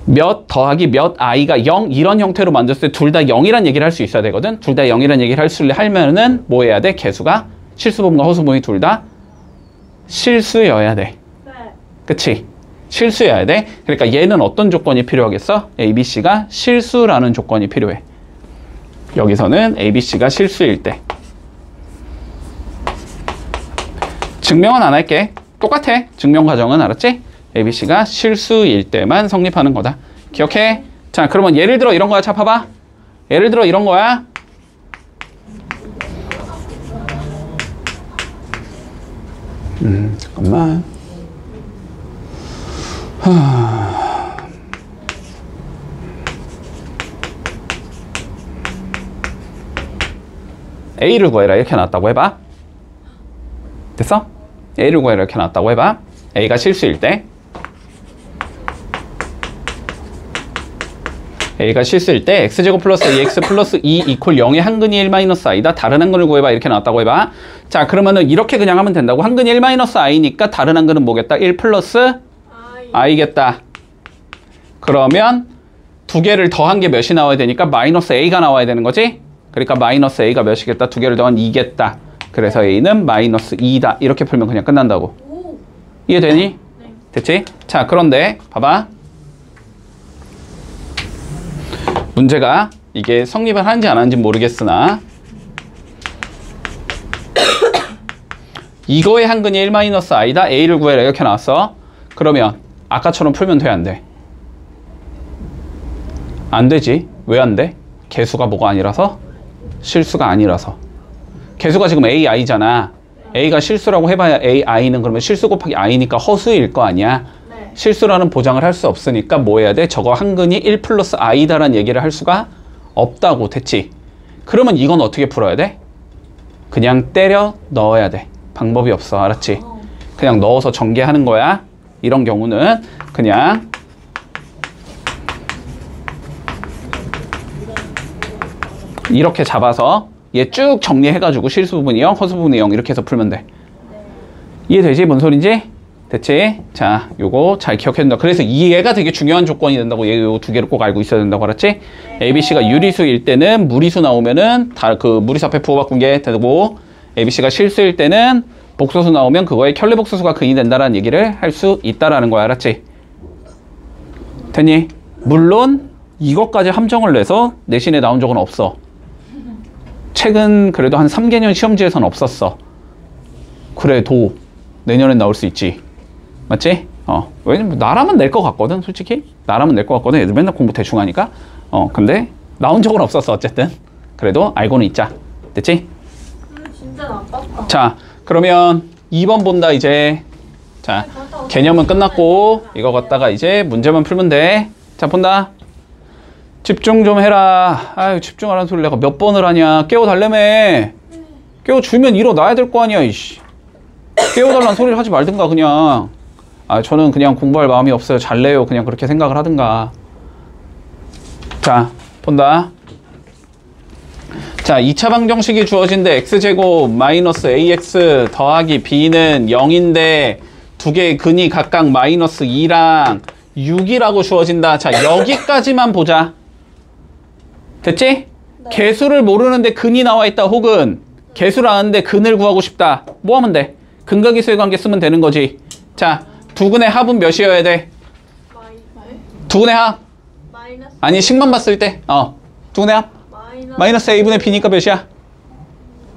몇 더하기 몇 I가 0 이런 형태로 만들었을 때 둘 다 0이란 얘기를 할 수 있어야 되거든. 둘 다 0이란 얘기를 하려면은 뭐 해야 돼? 개수가 실수분모가 허수분모이 둘 다 실수여야 돼. 네. 그치? 실수여야 돼. 그러니까 얘는 어떤 조건이 필요하겠어? ABC가 실수라는 조건이 필요해. 여기서는 ABC가 실수일 때. 증명은 안 할게. 똑같아. 증명 과정은 알았지? ABC가 실수일 때만 성립하는 거다. 기억해? 자, 그러면 예를 들어 이런 거야. 자, 봐봐. 예를 들어 이런 거야. 잠깐만. A를 구해라 이렇게 나왔다고 해봐. 됐어? A를 구해라 이렇게 나왔다고 해봐. A가 실수일 때. A가 실수일 때 x제곱 플러스 2x 플러스 2 이퀄 0의 한근이 1 마이너스 i다. 다른 한근을 구해봐. 이렇게 나왔다고 해봐. 자, 그러면은 이렇게 그냥 하면 된다고. 한근이 1 마이너스 i니까 다른 한근은 뭐겠다? 1 플러스 i겠다. 그러면 두 개를 더한 게 몇이 나와야 되니까 마이너스 a가 나와야 되는 거지? 그러니까 마이너스 a가 몇이겠다? 두 개를 더한 2겠다. 그래서 a는 마이너스 2다. 이렇게 풀면 그냥 끝난다고. 이해되니? 네. 됐지? 자, 그런데 봐봐. 문제가 이게 성립을 하는지 안 하는지 모르겠으나 이거의 한근이 1 마이너스 i다. a를 구해라 이렇게 나왔어. 그러면 아까처럼 풀면 돼, 안 돼? 안 되지. 왜 안 돼? 개수가 뭐가 아니라서? 실수가 아니라서. 개수가 지금 ai잖아. a가 실수라고 해봐야 ai는 그러면 실수 곱하기 i니까 허수일 거 아니야. 네. 실수라는 보장을 할 수 없으니까 뭐 해야 돼? 저거 한근이 1 플러스 i다라는 얘기를 할 수가 없다고. 됐지? 그러면 이건 어떻게 풀어야 돼? 그냥 때려 넣어야 돼. 방법이 없어. 알았지? 그냥 넣어서 전개하는 거야. 이런 경우는 그냥 이렇게 잡아서 얘 쭉 정리해가지고 실수 부분이 0, 허수 부분이 0 이렇게 해서 풀면 돼. 이해되지? 뭔 소린지? 됐지? 자, 요거 잘 기억해둔다. 그래서 이 얘가 되게 중요한 조건이 된다고. 얘 요 두 개를 꼭 알고 있어야 된다고. 알았지? ABC가 유리수일 때는 무리수 나오면은 다 그 무리수 앞에 부호 바꾼 게 되고, ABC가 실수일 때는 복소수 나오면 그거의 켤레복소수가 근이 된다라는 얘기를 할 수 있다라는 거야. 알았지? 됐니? 물론 이것까지 함정을 내서 내신에 나온 적은 없어. 최근 그래도 한 3개년 시험지에서는 없었어. 그래도 내년엔 나올 수 있지. 맞지? 왜냐면 나라면 낼 것 같거든. 솔직히 나라면 낼 것 같거든. 애들 맨날 공부 대충 하니까. 근데 나온 적은 없었어. 어쨌든 그래도 알고는 있자. 됐지? 진짜 나빴다. 자, 그러면 2번 본다 이제. 자, 개념은 끝났고 이거 갖다가 이제 문제만 풀면 돼. 자, 본다. 집중 좀 해라. 아유, 집중하라는 소리 내가 몇 번을 하냐. 깨워달라며. 깨워주면 일어나야 될 거 아니야. 이씨. 깨워달라는 소리를 하지 말든가 그냥. 아, 저는 그냥 공부할 마음이 없어요. 잘래요. 그냥 그렇게 생각을 하든가. 자, 본다. 자, 2차 방정식이 주어진데 x제곱 마이너스 ax 더하기 b는 0인데 두 개의 근이 각각 마이너스 2랑 6이라고 주어진다. 자, 여기까지만 보자. 됐지? 네. 개수를 모르는데 근이 나와 있다. 혹은 개수를 아는데 근을 구하고 싶다. 뭐 하면 돼? 근과 기수의 관계 쓰면 되는 거지. 자, 두 근의 합은 몇이어야 돼? 두 근의 합? 마이너스 아니, 식만 봤을 때. 두 근의 합? 마이너스 a분의 b니까 몇이야?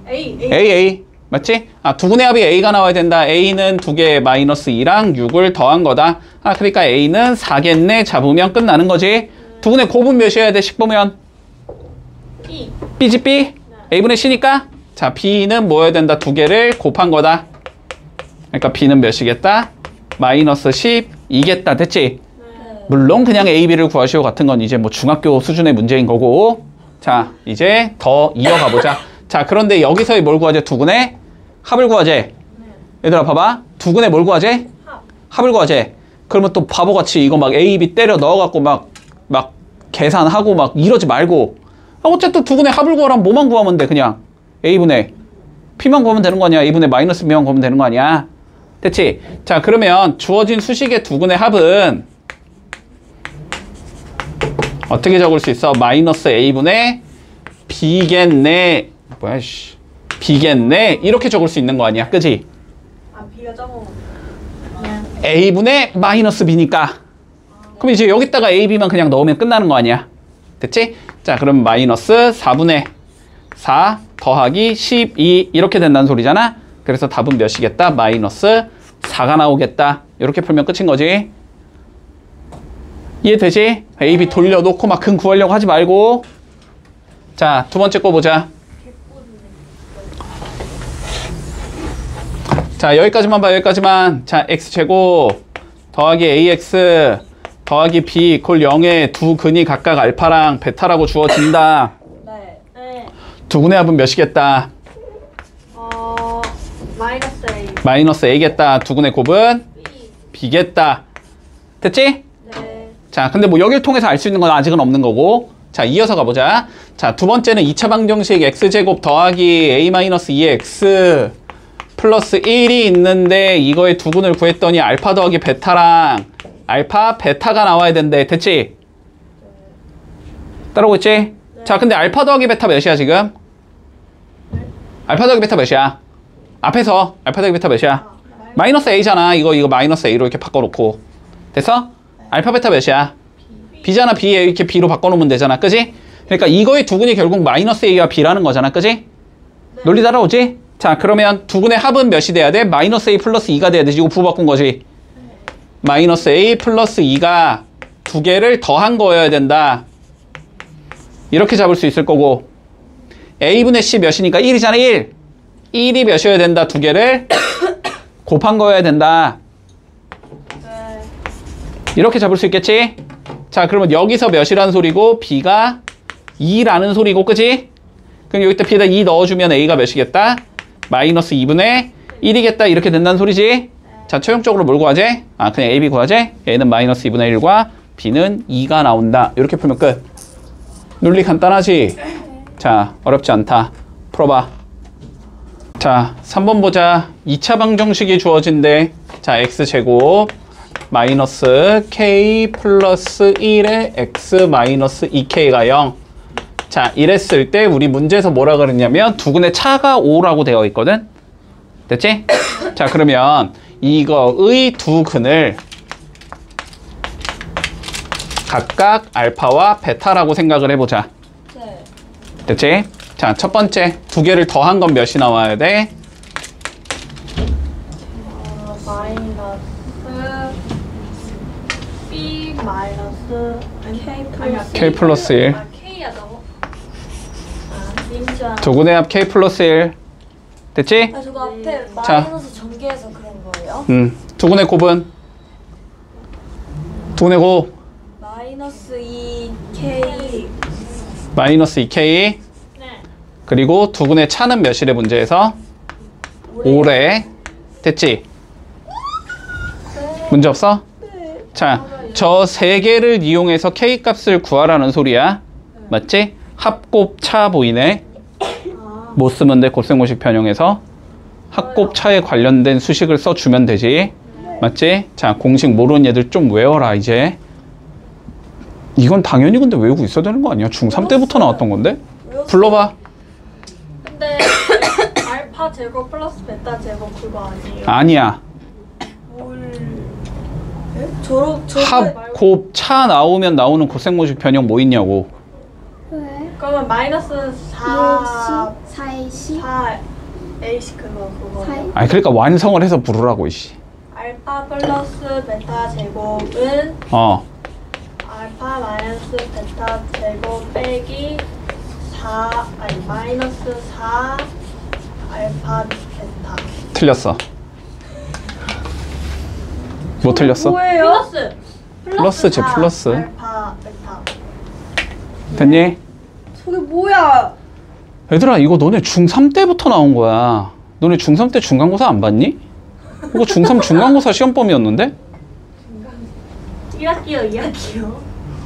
A. 맞지? 두 분의 합이 A가 나와야 된다. A는 두 개 마이너스 2랑 6을 더한 거다. 그러니까 A는 4겠네. 잡으면 끝나는 거지. 두 분의 곱은 몇이어야 돼? 식 보면. B지 B? A분의 C니까. 자, B는 뭐여야 된다? 두 개를 곱한 거다. 그러니까 B는 몇이겠다? 마이너스 12겠다. 됐지? 물론 그냥 A, B를 구하시오 같은 건 이제 뭐 중학교 수준의 문제인 거고. 자, 이제 더 이어가 보자. 자, 그런데 여기서 뭘 구하재? 두 근의 합을 구하재. 얘들아 봐봐. 두 근의 뭘 구하재? 합을 구하재. 그러면 또 바보같이 이거 막 A, B 때려 넣어갖고 막 계산하고 막 이러지 말고. 어쨌든 두 근의 합을 구하라면 뭐만 구하면 돼? 그냥 A분의 P만 구하면 되는 거 아니야? A분의 마이너스 B만 구하면 되는 거 아니야? 됐지? 자, 그러면 주어진 수식의 두 근의 합은 어떻게 적을 수 있어? 마이너스 A분의 B겠네. 뭐야, 씨. B겠네. 이렇게 적을 수 있는 거 아니야. 그지? B가 적어. A분의 마이너스 B니까. 그럼 이제 여기다가 A, B만 그냥 넣으면 끝나는 거 아니야. 됐지? 자, 그럼 마이너스 4분의 4 더하기 12 이렇게 된다는 소리잖아. 그래서 답은 몇이겠다? 마이너스 4가 나오겠다. 이렇게 풀면 끝인 거지. 이해되지? A, B 돌려놓고 막 근 구하려고 하지 말고. 자, 두 번째 거 보자. 자, 여기까지만 봐. 여기까지만. 자, x제곱 더하기 ax 더하기 b 콜 0의 두 근이 각각 알파랑 베타라고 주어진다. 네. 두 근의 합은 몇이겠다? 마이너스 A. 마이너스 a겠다. 두 근의 곱은 b겠다. 됐지? 네. 자, 근데 뭐 여기를 통해서 알 수 있는 건 아직은 없는 거고. 자, 이어서 가보자. 자, 두 번째는 2차 방정식 x제곱 더하기 a-2의 x 플러스 1이 있는데 이거의 두 근을 구했더니 알파 더하기 베타랑 알파, 베타가 나와야 된대. 됐지? 따라오고 있지? 네. 자, 근데 알파 더하기 베타 몇이야 지금? 알파 더하기 베타 몇이야? 앞에서 알파 더하기 베타 몇이야? 마이너스 a잖아. 이거 마이너스 a로 이렇게 바꿔놓고. 됐어? 알파 베타 몇이야? b잖아. b 이렇게 b로 바꿔놓으면 되잖아. 그지? 그러니까 이거의 두 근이 결국 마이너스 a와 b라는 거잖아. 그지? 논리 따라오지? 자, 그러면 두 근의 합은 몇이 돼야 돼? 마이너스 a 플러스 2가 돼야 되지. 이거 부호 바꾼 거지. 마이너스 a 플러스 2가 두 개를 더한 거여야 된다. 이렇게 잡을 수 있을 거고. a분의 c 몇이니까 1이잖아. 1. 1이 몇이어야 된다. 두 개를 곱한 거여야 된다. 이렇게 잡을 수 있겠지? 자, 그러면 여기서 몇이라는 소리고 b가 2라는 소리고, 그지? 그럼 여기다 b에다 2 넣어주면 a가 몇이겠다? 마이너스 2분의 1이겠다. 이렇게 된다는 소리지? 자, 최종적으로 뭘 구하지? 그냥 a, b 구하지? a는 마이너스 2분의 1과 b는 2가 나온다. 이렇게 풀면 끝. 논리 간단하지? 자, 어렵지 않다. 풀어봐. 자, 3번 보자. 2차 방정식이 주어진대. 자, x제곱 마이너스 k 플러스 1의 x 마이너스 2k가 0. 자, 이랬을 때 우리 문제에서 뭐라 그랬냐면 두 근의 차가 5라고 되어 있거든. 됐지? 자, 그러면 이거의 두 근을 각각 알파와 베타라고 생각을 해보자. 네. 됐지? 자, 첫 번째 두 개를 더한 건 몇이 나와야 돼? 마이너스 B 마이너스 k 플러스 1. K야 저거? 민자. 두 근의 합 k 플러스 1. 됐지? 저거 앞에 자. 마이너스 전개해서 그런 거예요? 두 근의 곱은? 두 근의 곱 마이너스 2K. 마이너스 2k. 네. 그리고 두 근의 차는 몇이래 문제에서? 5래. 됐지? 네. 문제 없어? 자, 저 세 개를 이용해서 K 값을 구하라는 소리야. 맞지? 합곱차 보이네. 뭐 쓰면 돼? 곱셈공식 변형해서 합곱차에 관련된 수식을 써주면 되지. 맞지? 자, 공식 모르는 얘들 좀 외워라 이제. 이건 당연히 근데 외우고 있어야 되는 거 아니야? 중3 때부터 나왔던 건데? 불러봐. 근데 알파 제곱 플러스 베타 제곱 그거 아니에요? 아니야. 뭘? 합곱차 나오면 나오는 곱셈공식 변형 뭐 있냐고. 왜? 그러면 마이너스 4 4AC 4 AC 그거. 아니 그러니까 완성을 해서 부르라고 이씨. 알파 플러스 베타 제곱은 알파 마이너스 베타 제곱 빼기 4 아니 마이너스 4 알파 베타. 틀렸어. 뭐 틀렸어? 뭐예요? 플러스지, 4 플러스. 알파 베타. 됐니? 저게 뭐야? 얘들아 이거 너네 중3 때부터 나온 거야. 너네 중3 때 중간고사 안 봤니? 이거 중3 중간고사 시험범위였는데? 1학기요.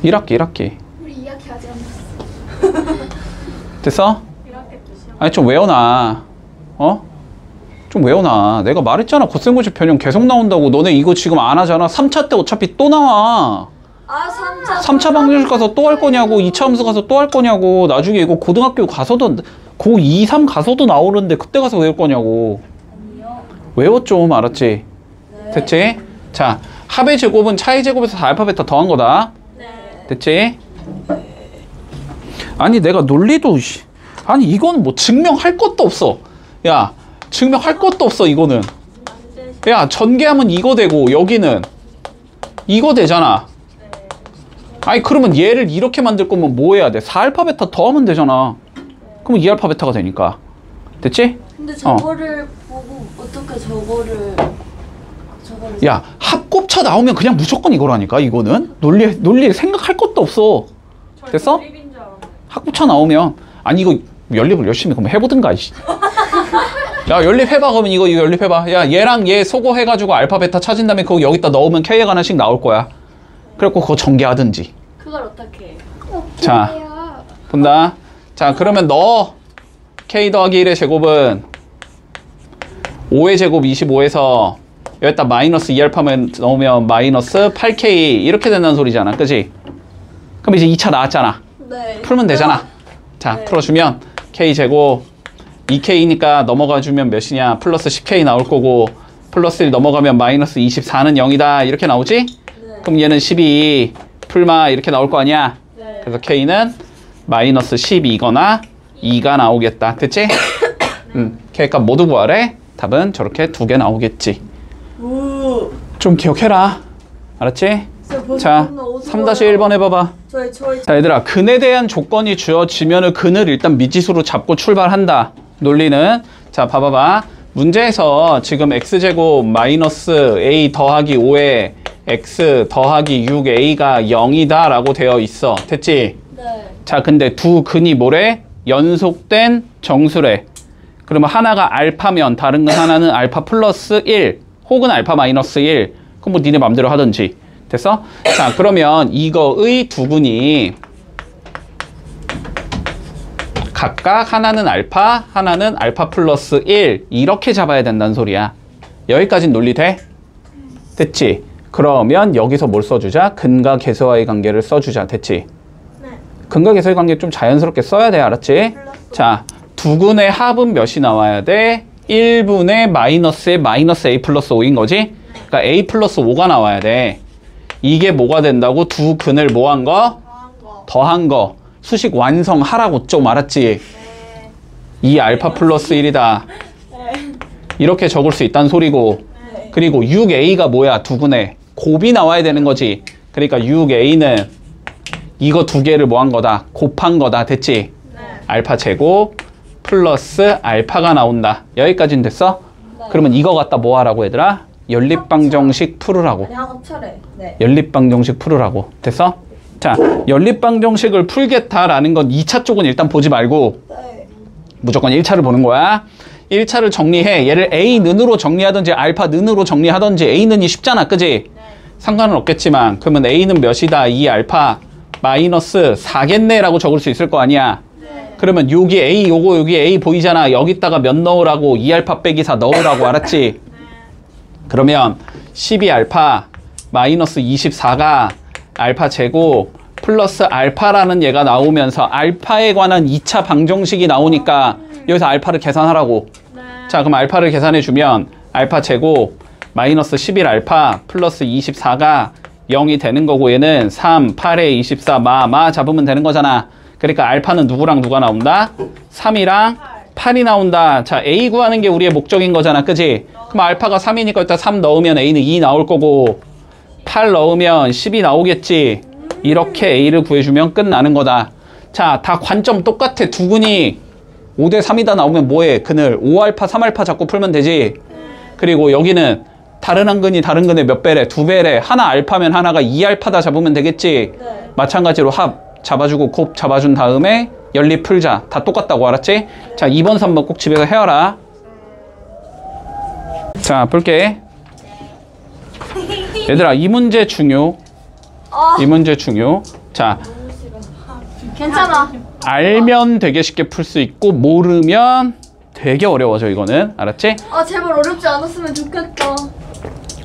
1학기. 우리 이야기 하지 않았어. 됐어? 1학기 때 시험. 아니 좀 외워놔. 좀 외워놔. 내가 말했잖아. 곱셈공식 변형 계속 나온다고. 너네 이거 지금 안 하잖아. 3차 때 어차피 또 나와. 3차 방정식 가서 또 할 거냐고. 2차 함수 가서 또 할 거냐고. 나중에 이거 고등학교 가서도 고 2, 3 가서도 나오는데 그때 가서 외울 거냐고. 외워 좀. 알았지? 됐지? 자, 합의 제곱은 차의 제곱에서 4 알파 베타 더한 거다. 됐지? 아니 내가 논리도 아니 이건 뭐 증명할 것도 없어. 야 증명할 것도 없어 이거는. 야 전개하면 이거 되고 여기는 이거 되잖아. 아니 그러면 얘를 이렇게 만들 거면 뭐 해야 돼? 4알파 베타 더하면 되잖아. 그러면 2알파 베타가 되니까. 됐지? 근데 저거를 보고 어떻게 저거를 야 합곱차 나오면 그냥 무조건 이거라니까. 이거는 논리 생각할 것도 없어. 됐어? 합곱차 나오면 아니 이거 연립을 열심히 그럼 해보든가 이씨. 야 연립해봐. 그러면 이거 연립해봐. 야 얘랑 얘 소거해가지고 알파 베타 찾은 다음에 그거 여기다 넣으면 K에 관한식 나올 거야. 그래갖고 그거 전개하든지. 그걸 어떻게 해? 자 본다. 자 그러면 너 K 더하기 1의 제곱은 5의 제곱 25에서 여기다 마이너스 2알파만 넣으면 마이너스 8K 이렇게 된다는 소리잖아. 그지? 그럼 이제 2차 나왔잖아. 네. 풀면 되잖아. 자 풀어주면 K제곱 2K니까 넘어가주면 몇이냐? 플러스 10K 나올 거고 플러스 1 넘어가면 마이너스 24는 0이다. 이렇게 나오지? 네. 그럼 얘는 12 풀마 이렇게 나올 거 아니야? 네. 그래서 K는 마이너스 12거나 2가 나오겠다. 됐지? K값 모두 구하래. 답은 저렇게 두 개 나오겠지. 좀 기억해라. 알았지? 자 3-1번 해봐봐. 자 얘들아 근에 대한 조건이 주어지면 근을 일단 미지수로 잡고 출발한다. 논리는 자 봐봐봐. 문제에서 지금 x제곱 마이너스 a 더하기 5에 x 더하기 6a가 0이다 라고 되어 있어. 됐지? 네. 자 근데 두 근이 뭐래? 연속된 정수래. 그러면 하나가 알파면 다른 건 하나는 알파 플러스 1 혹은 알파 마이너스 1. 그럼 뭐 니네 맘대로 하든지. 됐어? 자 그러면 이거의 두 근이 각각 하나는 알파 하나는 알파 플러스 1 이렇게 잡아야 된다는 소리야. 여기까진 논리 돼? 됐지? 그러면 여기서 뭘 써주자? 근과 계수와의 관계를 써주자. 됐지? 네. 근과 계수의 관계 좀 자연스럽게 써야 돼. 알았지? 자 두 근의 합은 몇이 나와야 돼? 1분의 마이너스의 마이너스 a 플러스 5인 거지? 그러니까 a 플러스 5가 나와야 돼. 이게 뭐가 된다고? 두 근을 뭐 한 거? 더한 거. 수식 완성하라고 좀. 알았지? 네. 2 알파 플러스 1이다. 이렇게 적을 수 있다는 소리고. 그리고 6a가 뭐야? 두 근에 곱이 나와야 되는 거지. 그러니까 6a는 이거 두 개를 뭐 한 거다? 곱한 거다. 됐지? 네. 알파 제곱 플러스 알파가 나온다. 여기까지는 됐어? 그러면 이거 갖다 뭐 하라고 얘들아? 연립방정식 풀으라고. 합차래. 네. 연립방정식 풀으라고. 됐어? 자, 연립방정식을 풀겠다라는 건 2차 쪽은 일단 보지 말고 네. 무조건 1차를 보는 거야. 1차를 정리해. 얘를 A는으로 정리하든지 알파는으로 정리하든지 A는이 쉽잖아. 그지? 상관은 없겠지만 그러면 A는 몇이다? 2알파 마이너스 4겠네 라고 적을 수 있을 거 아니야. 그러면 여기 A 요거 여기 A 보이잖아. 여기다가 몇 넣으라고? 2알파 빼기 4 넣으라고. 알았지? 그러면 12알파 마이너스 24가 알파 제곱 플러스 알파라는 얘가 나오면서 알파에 관한 2차 방정식이 나오니까 여기서 알파를 계산하라고. 자, 그럼 알파를 계산해 주면 알파 제곱 마이너스 11알파 플러스 24가 0이 되는 거고 얘는 3, 8에 24 마 잡으면 되는 거잖아. 그러니까 알파는 누구랑 누가 나온다? 3이랑 8이 나온다. 자, A 구하는 게 우리의 목적인 거잖아. 그지? 그럼 알파가 3이니까 일단 3 넣으면 A는 2 나올 거고 8 넣으면 10이 나오겠지. 이렇게 A를 구해주면 끝나는 거다. 자, 다 관점 똑같아. 두근이 5대 3이다 나오면 뭐해? 그늘 5알파, 3알파 잡고 풀면 되지. 그리고 여기는 다른 한 근이 다른 근의 몇 배래? 2배래. 하나 알파면 하나가 2알파다 잡으면 되겠지. 마찬가지로 합 잡아주고 곱 잡아준 다음에 연립 풀자. 다 똑같다고. 알았지? 자, 2번, 3번 꼭 집에서 해와라. 자, 볼게. 얘들아, 이 문제 중요. 이 문제 중요. 자, 괜찮아. 알면 되게 쉽게 풀 수 있고 모르면 되게 어려워져. 이거는. 알았지? 아 제발 어렵지 않았으면 좋겠다.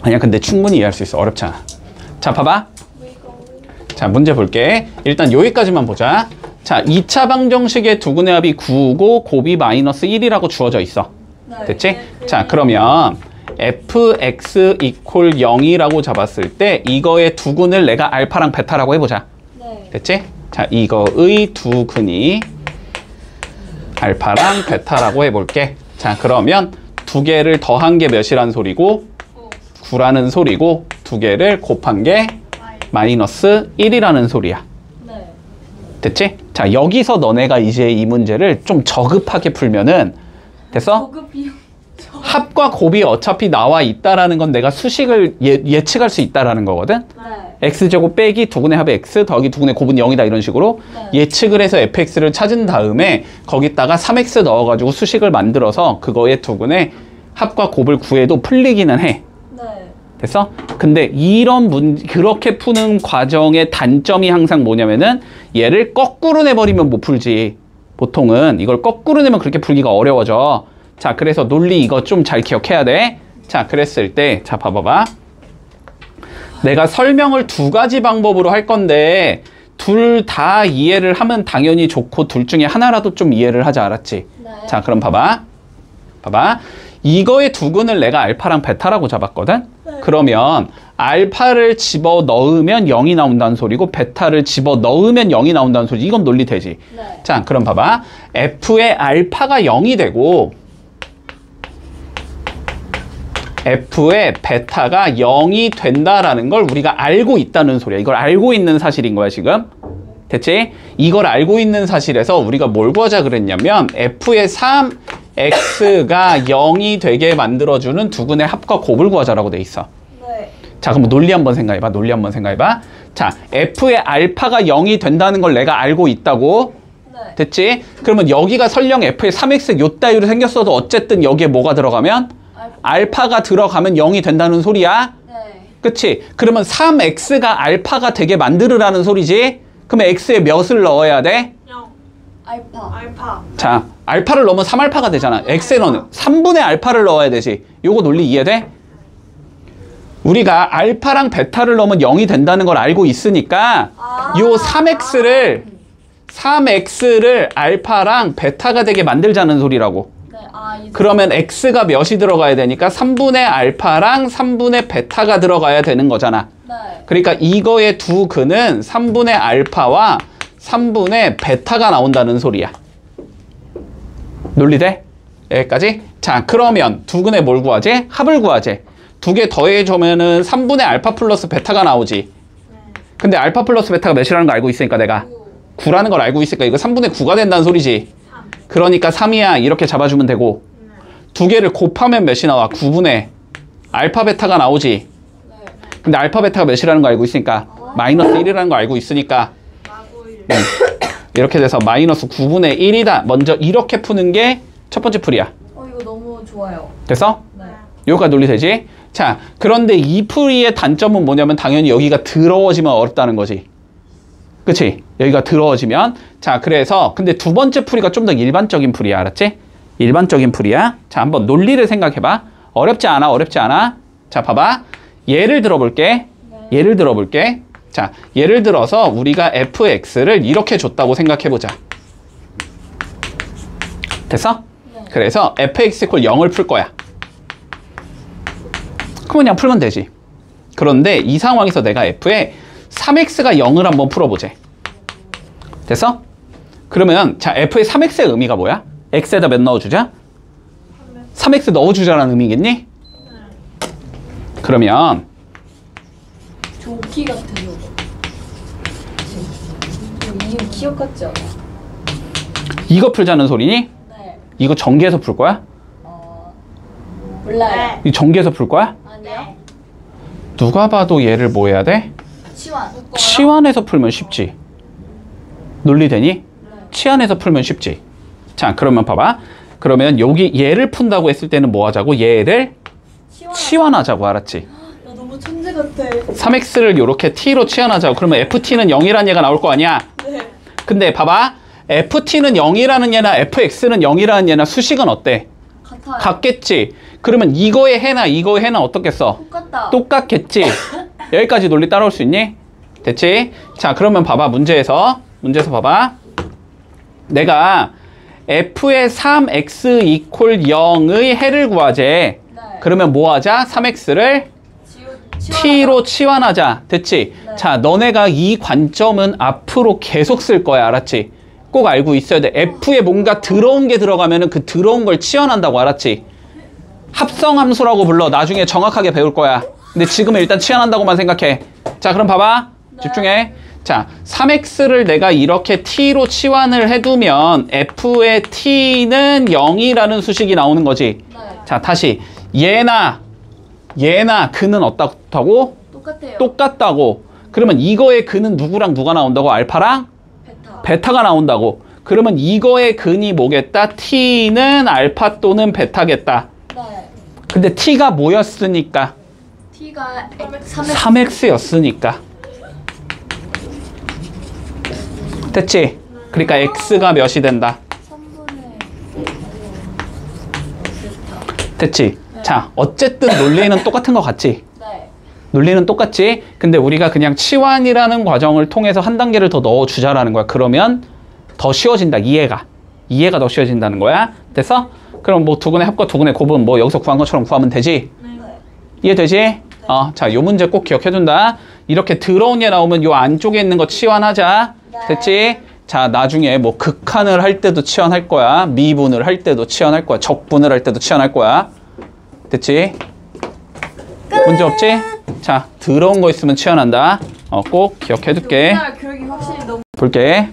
아니야, 근데 충분히 이해할 수 있어. 어렵지 않아. 자, 봐봐. 자, 문제 볼게. 일단 여기까지만 보자. 자, 2차 방정식의 두근의 합이 9고 곱이 마이너스 1이라고 주어져 있어. 됐지? 자, 그러면 fx 이퀄 0이라고 잡았을 때 이거의 두근을 내가 알파랑 베타라고 해보자. 됐지? 자, 이거의 두근이 알파랑 베타라고 해볼게. 자, 그러면 두 개를 더한 게 몇이란 소리고 9라는 소리고 두 개를 곱한 게 마이너스 1이라는 소리야. 됐지? 자, 여기서 너네가 이제 이 문제를 좀 저급하게 풀면은 됐어? 합과 곱이 어차피 나와 있다라는 건 내가 수식을 예측할 수 있다라는 거거든? x제곱 빼기 두근의 합의 x 더하기 두근의 곱은 0이다 이런 식으로 예측을 해서 fx를 찾은 다음에 거기다가 3x 넣어가지고 수식을 만들어서 그거의 두근의 합과 곱을 구해도 풀리기는 해. 됐어? 근데 이런 그렇게 푸는 과정의 단점이 항상 뭐냐면은 얘를 거꾸로 내버리면 못 풀지. 보통은 이걸 거꾸로 내면 그렇게 풀기가 어려워져. 자, 그래서 논리 이거 좀 잘 기억해야 돼. 자, 그랬을 때, 자, 봐봐봐. 내가 설명을 두 가지 방법으로 할 건데, 둘 다 이해를 하면 당연히 좋고, 둘 중에 하나라도 좀 이해를 하자. 알았지? 자, 그럼 봐봐. 봐봐. 이거의 두근을 내가 알파랑 베타라고 잡았거든? 그러면, 알파를 집어 넣으면 0이 나온다는 소리고, 베타를 집어 넣으면 0이 나온다는 소리. 이건 논리 되지? 자, 그럼 봐봐. F의 알파가 0이 되고, F의 베타가 0이 된다라는 걸 우리가 알고 있다는 소리야. 이걸 알고 있는 사실인 거야, 지금. 됐지? 이걸 알고 있는 사실에서 우리가 뭘 구하자 그랬냐면 F의 3X가 0이 되게 만들어주는 두근의 합과 곱을 구하자라고 돼 있어. 자, 그럼 논리 한번 생각해봐. 논리 한번 생각해봐. 자, F의 알파가 0이 된다는 걸 내가 알고 있다고. 됐지? 그러면 여기가 설령 F의 3X 요 따위로 생겼어도 어쨌든 여기에 뭐가 들어가면? 알파가 들어가면 0이 된다는 소리야? 그치? 그러면 3x가 알파가 되게 만들으라는 소리지? 그러면 x에 몇을 넣어야 돼? 0. 알파. 자, 알파를 넣으면 3알파가 되잖아. x에 넣는 3분의 알파를 넣어야 되지. 요거 논리 이해돼? 우리가 알파랑 베타를 넣으면 0이 된다는 걸 알고 있으니까 요 3x를 알파랑 베타가 되게 만들자는 소리라고. 그러면 x가 몇이 들어가야 되니까 3분의 알파랑 3분의 베타가 들어가야 되는 거잖아. 그러니까 이거의 두 근은 3분의 알파와 3분의 베타가 나온다는 소리야. 논리돼? 여기까지? 자, 그러면 두 근에 뭘 구하지? 합을 구하지. 두 개 더해주면은 3분의 알파 플러스 베타가 나오지. 근데 알파 플러스 베타가 몇이라는 거 알고 있으니까 내가 9라는 걸 알고 있으니까 이거 3분의 9가 된다는 소리지. 그러니까 3이야. 이렇게 잡아주면 되고 두 개를 곱하면 몇이 나와? 9분의 알파 베타가 나오지. 근데 알파 베타가 몇이라는 거 알고 있으니까 마이너스 1이라는 거 알고 있으니까 이렇게 돼서 마이너스 9분의 1이다. 먼저 이렇게 푸는 게 첫 번째 풀이야. 이거 너무 좋아요. 됐어? 네. 여기까지 논리 되지? 자, 그런데 이 풀이의 단점은 뭐냐면 당연히 여기가 더러워지면 어렵다는 거지. 그치? 여기가 더러워지면. 자, 그래서 근데 두 번째 풀이가 좀 더 일반적인 풀이야. 알았지? 일반적인 풀이야. 자, 한번 논리를 생각해봐. 어렵지 않아, 어렵지 않아. 자, 봐봐. 예를 들어볼게. 예를 들어볼게. 자, 예를 들어서 우리가 fx를 이렇게 줬다고 생각해보자. 됐어? 그래서 fx = 0을 풀 거야. 그럼 그냥 풀면 되지. 그런데 이 상황에서 내가 f에 3x가 0을 한번 풀어보재. 됐어? 그러면 자, f의 3x의 의미가 뭐야? x에다 몇 넣어주자? 3x 넣어주자라는 의미겠니? 그러면 조기 같아요. 이유 기억 같지 않아? 이거 풀자는 소리니? 네. 이거 전개해서 풀 거야? 몰라요. 이 전개해서 풀 거야? 아니요. 누가 봐도 얘를 뭐 해야 돼? 치환. 치환해서 풀면 쉽지. 논리되니? 치환해서 풀면 쉽지. 자, 그러면 봐봐. 그러면 여기 얘를 푼다고 했을 때는 뭐 하자고? 얘를 치환하자고. 알았지? 나 너무 천재 같아. 3x를 이렇게 t로 치환하자고. 그러면 ft는 0이라는 얘가 나올 거 아니야? 네. 근데 봐봐. ft는 0이라는 얘나 fx는 0이라는 얘나 수식은 어때? 같아요. 같겠지. 그러면 이거의 해나 이거의 해나 어떻겠어? 똑같다. 똑같겠지. 여기까지 논리 따라올 수 있니? 됐지? 자, 그러면 봐봐. 문제에서 봐봐. 내가 f의 3x = 0의 해를 구하재. 네. 그러면 뭐 하자? 3x를 t로 치환하자. 됐지? 네. 자, 너네가 이 관점은 앞으로 계속 쓸 거야. 알았지? 꼭 알고 있어야 돼. f에 뭔가 더러운 게 들어가면은 그 더러운 걸 치환한다고. 알았지? 합성함수라고 불러. 나중에 정확하게 배울 거야. 근데 지금은 일단 치환한다고만 생각해. 자, 그럼 봐봐. 집중해. 자, 3x를 내가 이렇게 t로 치환을 해두면 f의 t는 0이라는 수식이 나오는 거지. 네. 자, 다시 얘나 그는 어떻다고? 똑같아요. 똑같다고. 그러면 이거의 그는 누구랑 누가 나온다고? 알파랑 베타. 베타가 나온다고. 그러면 이거의 근이 뭐겠다? t는 알파 또는 베타겠다. 네. 근데 t가 뭐였으니까? t가 3x였으니까. 됐지? 그러니까 x가 몇이 된다. 3분의 됐지? 자, 어쨌든 논리는 똑같은 것 같지? 네. 논리는 똑같지? 근데 우리가 그냥 치환이라는 과정을 통해서 한 단계를 더 넣어주자라는 거야. 그러면 더 쉬워진다. 이해가 더 쉬워진다는 거야. 됐어? 그럼 뭐 두근의 합과 두근의 곱은 뭐 여기서 구한 것처럼 구하면 되지? 이해되지? 자, 요 문제 꼭 기억해둔다. 이렇게 더러운 얘 나오면 요 안쪽에 있는 거 치환하자. 됐지? 자, 나중에 뭐 극한을 할 때도 치환할 거야. 미분을 할 때도 치환할 거야. 적분을 할 때도 치환할 거야. 됐지? 문제 없지? 자, 더러운 거 있으면 치환한다. 꼭 기억해둘게. 우리나라 교육이 확실히 너무 볼게.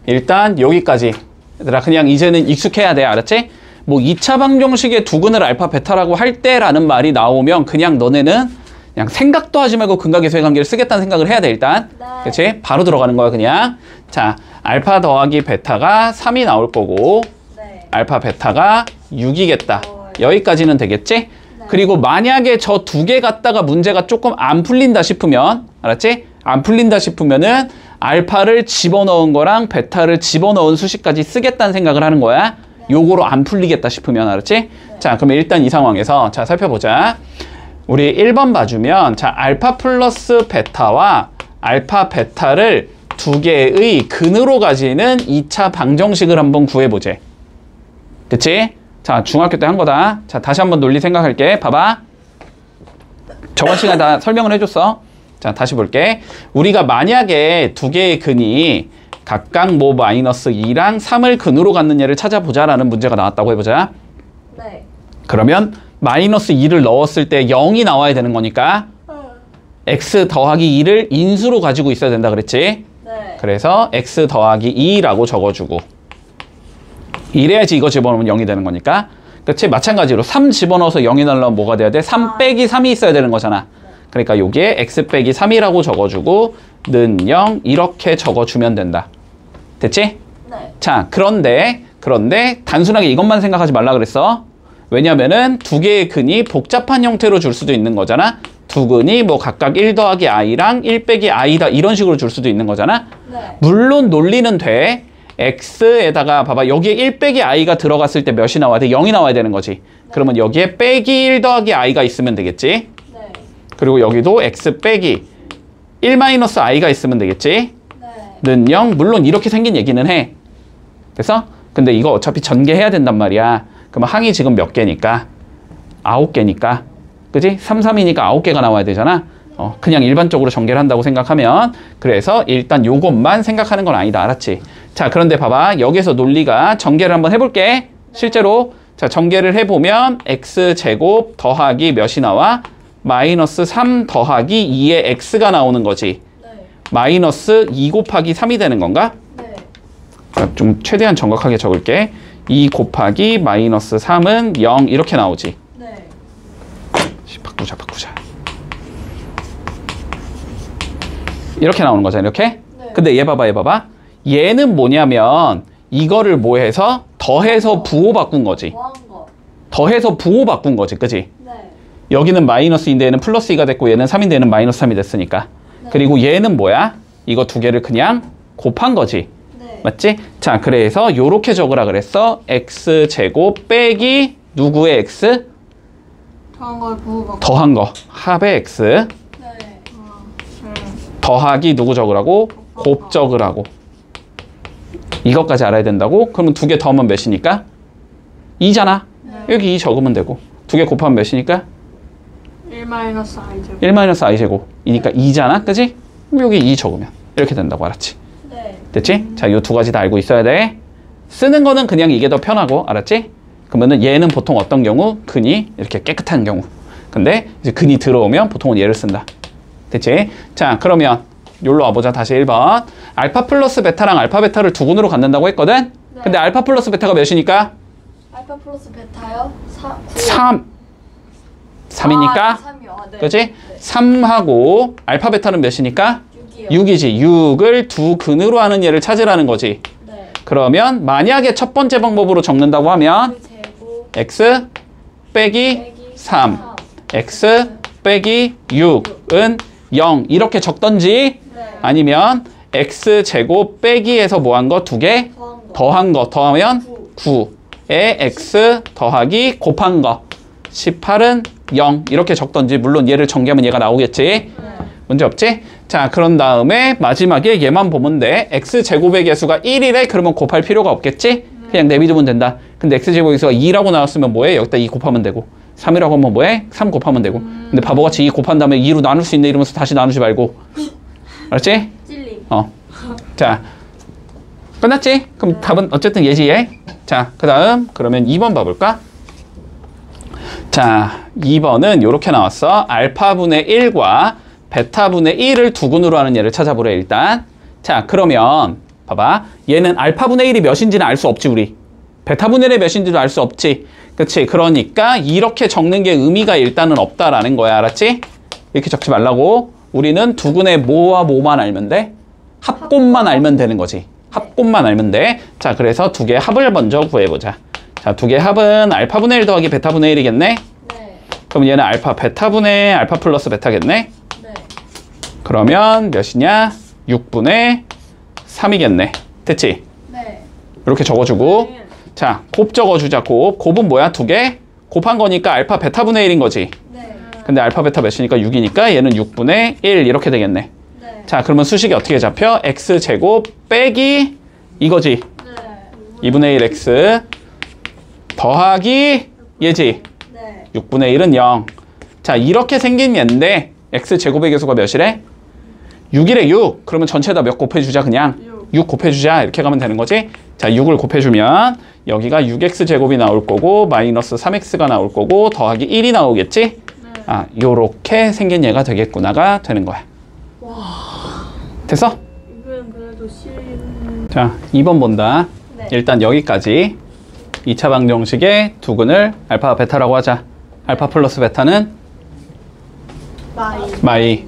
일단 여기까지. 얘들아, 그냥 이제는 익숙해야 돼. 알았지? 뭐 2차 방정식의 두근을 알파 베타라고 할 때라는 말이 나오면 그냥 너네는 그냥 생각도 하지 말고 근각계수의 관계를 쓰겠다는 생각을 해야 돼. 일단. 네. 그치? 바로 들어가는 거야 그냥. 자, 알파 더하기 베타가 3이 나올 거고 네. 알파 베타가 6이겠다. 여기까지는 되겠지? 그리고 만약에 저 두 개 갖다가 문제가 조금 안 풀린다 싶으면, 알았지? 안 풀린다 싶으면은 알파를 집어넣은 거랑 베타를 집어넣은 수식까지 쓰겠다는 생각을 하는 거야. 요거로 안 풀리겠다 싶으면, 알았지? 자, 그러면 일단 이 상황에서 자, 살펴보자. 우리 1번 봐주면 자, 알파 플러스 베타와 알파 베타를 두 개의 근으로 가지는 2차 방정식을 한번 구해보자. 그치? 자, 중학교 때 한 거다. 자, 다시 한번 논리 생각할게. 봐봐. 저번 시간에 다 설명을 해줬어. 자, 다시 볼게. 우리가 만약에 두 개의 근이 각각 뭐 마이너스 2랑 3을 근으로 갖는 얘를 찾아보자라는 문제가 나왔다고 해보자. 네. 그러면 마이너스 2를 넣었을 때 0이 나와야 되는 거니까 x 더하기 2를 인수로 가지고 있어야 된다 그랬지? 네. 그래서 x 더하기 2라고 적어주고 이래야지 이거 집어넣으면 0이 되는 거니까. 그치? 마찬가지로 3 집어넣어서 0이 나려면 뭐가 돼야 돼? 3 빼기 3이 있어야 되는 거잖아. 그러니까 여기에 x 빼기 3이라고 적어주고 는 0 이렇게 적어주면 된다. 됐지? 네. 자, 그런데 그런데 단순하게 이것만 생각하지 말라 그랬어. 왜냐면은 두 개의 근이 복잡한 형태로 줄 수도 있는 거잖아. 두 근이 뭐 각각 1 더하기 i랑 1 빼기 i다 이런 식으로 줄 수도 있는 거잖아. 네. 물론 논리는 돼. x에다가 봐봐. 여기에 1 빼기 i가 들어갔을 때 몇이 나와야 돼? 0이 나와야 되는 거지. 그러면 여기에 빼기 1 더하기 i가 있으면 되겠지. 네. 그리고 여기도 x 빼기 1 마이너스 i가 있으면 되겠지. 네. 는 0. 물론 이렇게 생긴 얘기는 해. 됐어? 근데 이거 어차피 전개해야 된단 말이야. 그러면 항이 지금 몇 개니까? 9개니까. 그지? 3, 3이니까 9개가 나와야 되잖아. 그냥 일반적으로 전개를 한다고 생각하면. 그래서 일단 요것만 생각하는 건 아니다. 알았지? 자, 그런데 봐봐. 여기서 논리가 전개를 한번 해볼게. 실제로. 자, 전개를 해보면 x제곱 더하기 몇이 나와? 마이너스 3 더하기 2의 x가 나오는 거지. 네. 마이너스 2 곱하기 3이 되는 건가? 네. 자, 좀 최대한 정확하게 적을게. 2 곱하기 마이너스 3은 0 이렇게 나오지. 네. 바꾸자. 이렇게 나오는 거잖아, 이렇게. 네. 근데 얘 봐봐. 얘는 뭐냐면 이거를 뭐 해서 더해서 부호 바꾼 거지. 뭐한 거? 더해서 부호 바꾼 거지, 그지? 네. 여기는 마이너스인데 얘는 플러스 2가 됐고 얘는 3인데 얘는 마이너스 3이 됐으니까. 네. 그리고 얘는 뭐야? 이거 두 개를 그냥 곱한 거지. 네. 맞지? 자, 그래서 요렇게 적으라 그랬어. x제곱 빼기 누구의 x? 더한 걸 부호가. 더한 거. 합의 x. 네. 더하기 누구 적으라고? 곱 적으라고. 이것까지 알아야 된다고? 그러면 두 개 더하면 몇이니까? 2잖아. 여기 2 적으면 되고. 두 개 곱하면 몇이니까? 1 마이너스 i 제곱. 1 마이너스 i 제곱이니까 2잖아. 그지? 그럼 여기 2 적으면 이렇게 된다고. 알았지? 네. 됐지? 자, 요 두 가지 다 알고 있어야 돼. 쓰는 거는 그냥 이게 더 편하고. 알았지? 그러면은 얘는 보통 어떤 경우? 근이 이렇게 깨끗한 경우. 근데 이제 근이 들어오면 보통은 얘를 쓴다. 됐지? 자, 그러면 여기로 와보자. 다시 1번. 알파 플러스 베타랑 알파 베타를 두 근으로 갖는다고 했거든? 네. 근데 알파 플러스 베타가 몇이니까? 알파 플러스 베타요? 3. 3이니까? 아, 3이요. 아, 네. 그렇지? 네. 3하고 알파 베타는 몇이니까? 6이요. 6이지. 6을 두 근으로 하는 얘를 찾으라는 거지. 네. 그러면 만약에 첫 번째 방법으로 적는다고 하면 그 제곱 x 빼기 3, x 빼기 6은 0 이렇게 적던지 네. 아니면 x 제곱 빼기에서 뭐 한 거? 두 개? 더한 거. 더하면 9에 x 더하기 곱한 거 18은 0 이렇게 적던지. 물론 얘를 전개하면 얘가 나오겠지. 네. 문제 없지? 자, 그런 다음에 마지막에 얘만 보면 돼. x제곱의 개수가 1이래. 그러면 곱할 필요가 없겠지? 그냥 내비두면 된다. 근데 x제곱의 개수가 2라고 나왔으면 뭐해? 여기다 2 곱하면 되고 3이라고 하면 뭐해? 3 곱하면 되고. 근데 바보같이 2 곱한 다음에 2로 나눌 수 있네 이러면서 다시 나누지 말고. 알았지? 찔림. 자, 끝났지? 그럼 답은 어쨌든 얘지 얘. 자, 그 다음 그러면 2번 봐볼까? 자, 2번은 이렇게 나왔어. 알파분의 1과 베타분의 1을 두 근으로 하는 얘를 찾아보래 일단. 자, 그러면 봐봐. 얘는 알파분의 1이 몇인지는 알 수 없지 우리. 베타분의 1이 몇인지도 알 수 없지. 그치? 그러니까 이렇게 적는 게 의미가 일단은 없다라는 거야. 알았지? 이렇게 적지 말라고. 우리는 두 근의 뭐와 뭐만 알면 돼? 합곱만 알면 되는 거지. 합곱만 알면 돼. 자, 그래서 두 개의 합을 먼저 구해보자. 자, 두 개의 합은 알파분의 1 더하기 베타분의 1이겠네? 네. 그럼 얘는 알파 베타분의 알파 플러스 베타겠네? 네. 그러면 몇이냐? 6분의 3이겠네. 됐지? 네. 이렇게 적어주고. 자, 곱 적어주자. 곱은 뭐야? 두 개? 곱한 거니까 알파 베타분의 1인 거지. 네. 근데 알파 베타 몇이니까 6이니까 얘는 6분의 1 이렇게 되겠네. 네. 자, 그러면 수식이 어떻게 잡혀? x제곱 빼기 이거지. 네. 2분의 1 x 더하기 얘지. 네. 6분의 1은 0. 자, 이렇게 생긴 얘인데 x제곱의 개수가 몇이래? 6이래 6. 그러면 전체에다 몇 곱해주자 그냥? 6 곱해주자. 이렇게 가면 되는 거지. 자, 6을 곱해주면 여기가 6x제곱이 나올 거고 마이너스 3x가 나올 거고 더하기 1이 나오겠지? 아, 요렇게 생긴 얘가 되겠구나가 되는 거야. 됐어? 이건 그래도 자, 2번 본다. 네. 일단 여기까지 2차 방정식의 두 근을 알파 베타라고 하자. 알파 플러스 베타는 마이. 마이.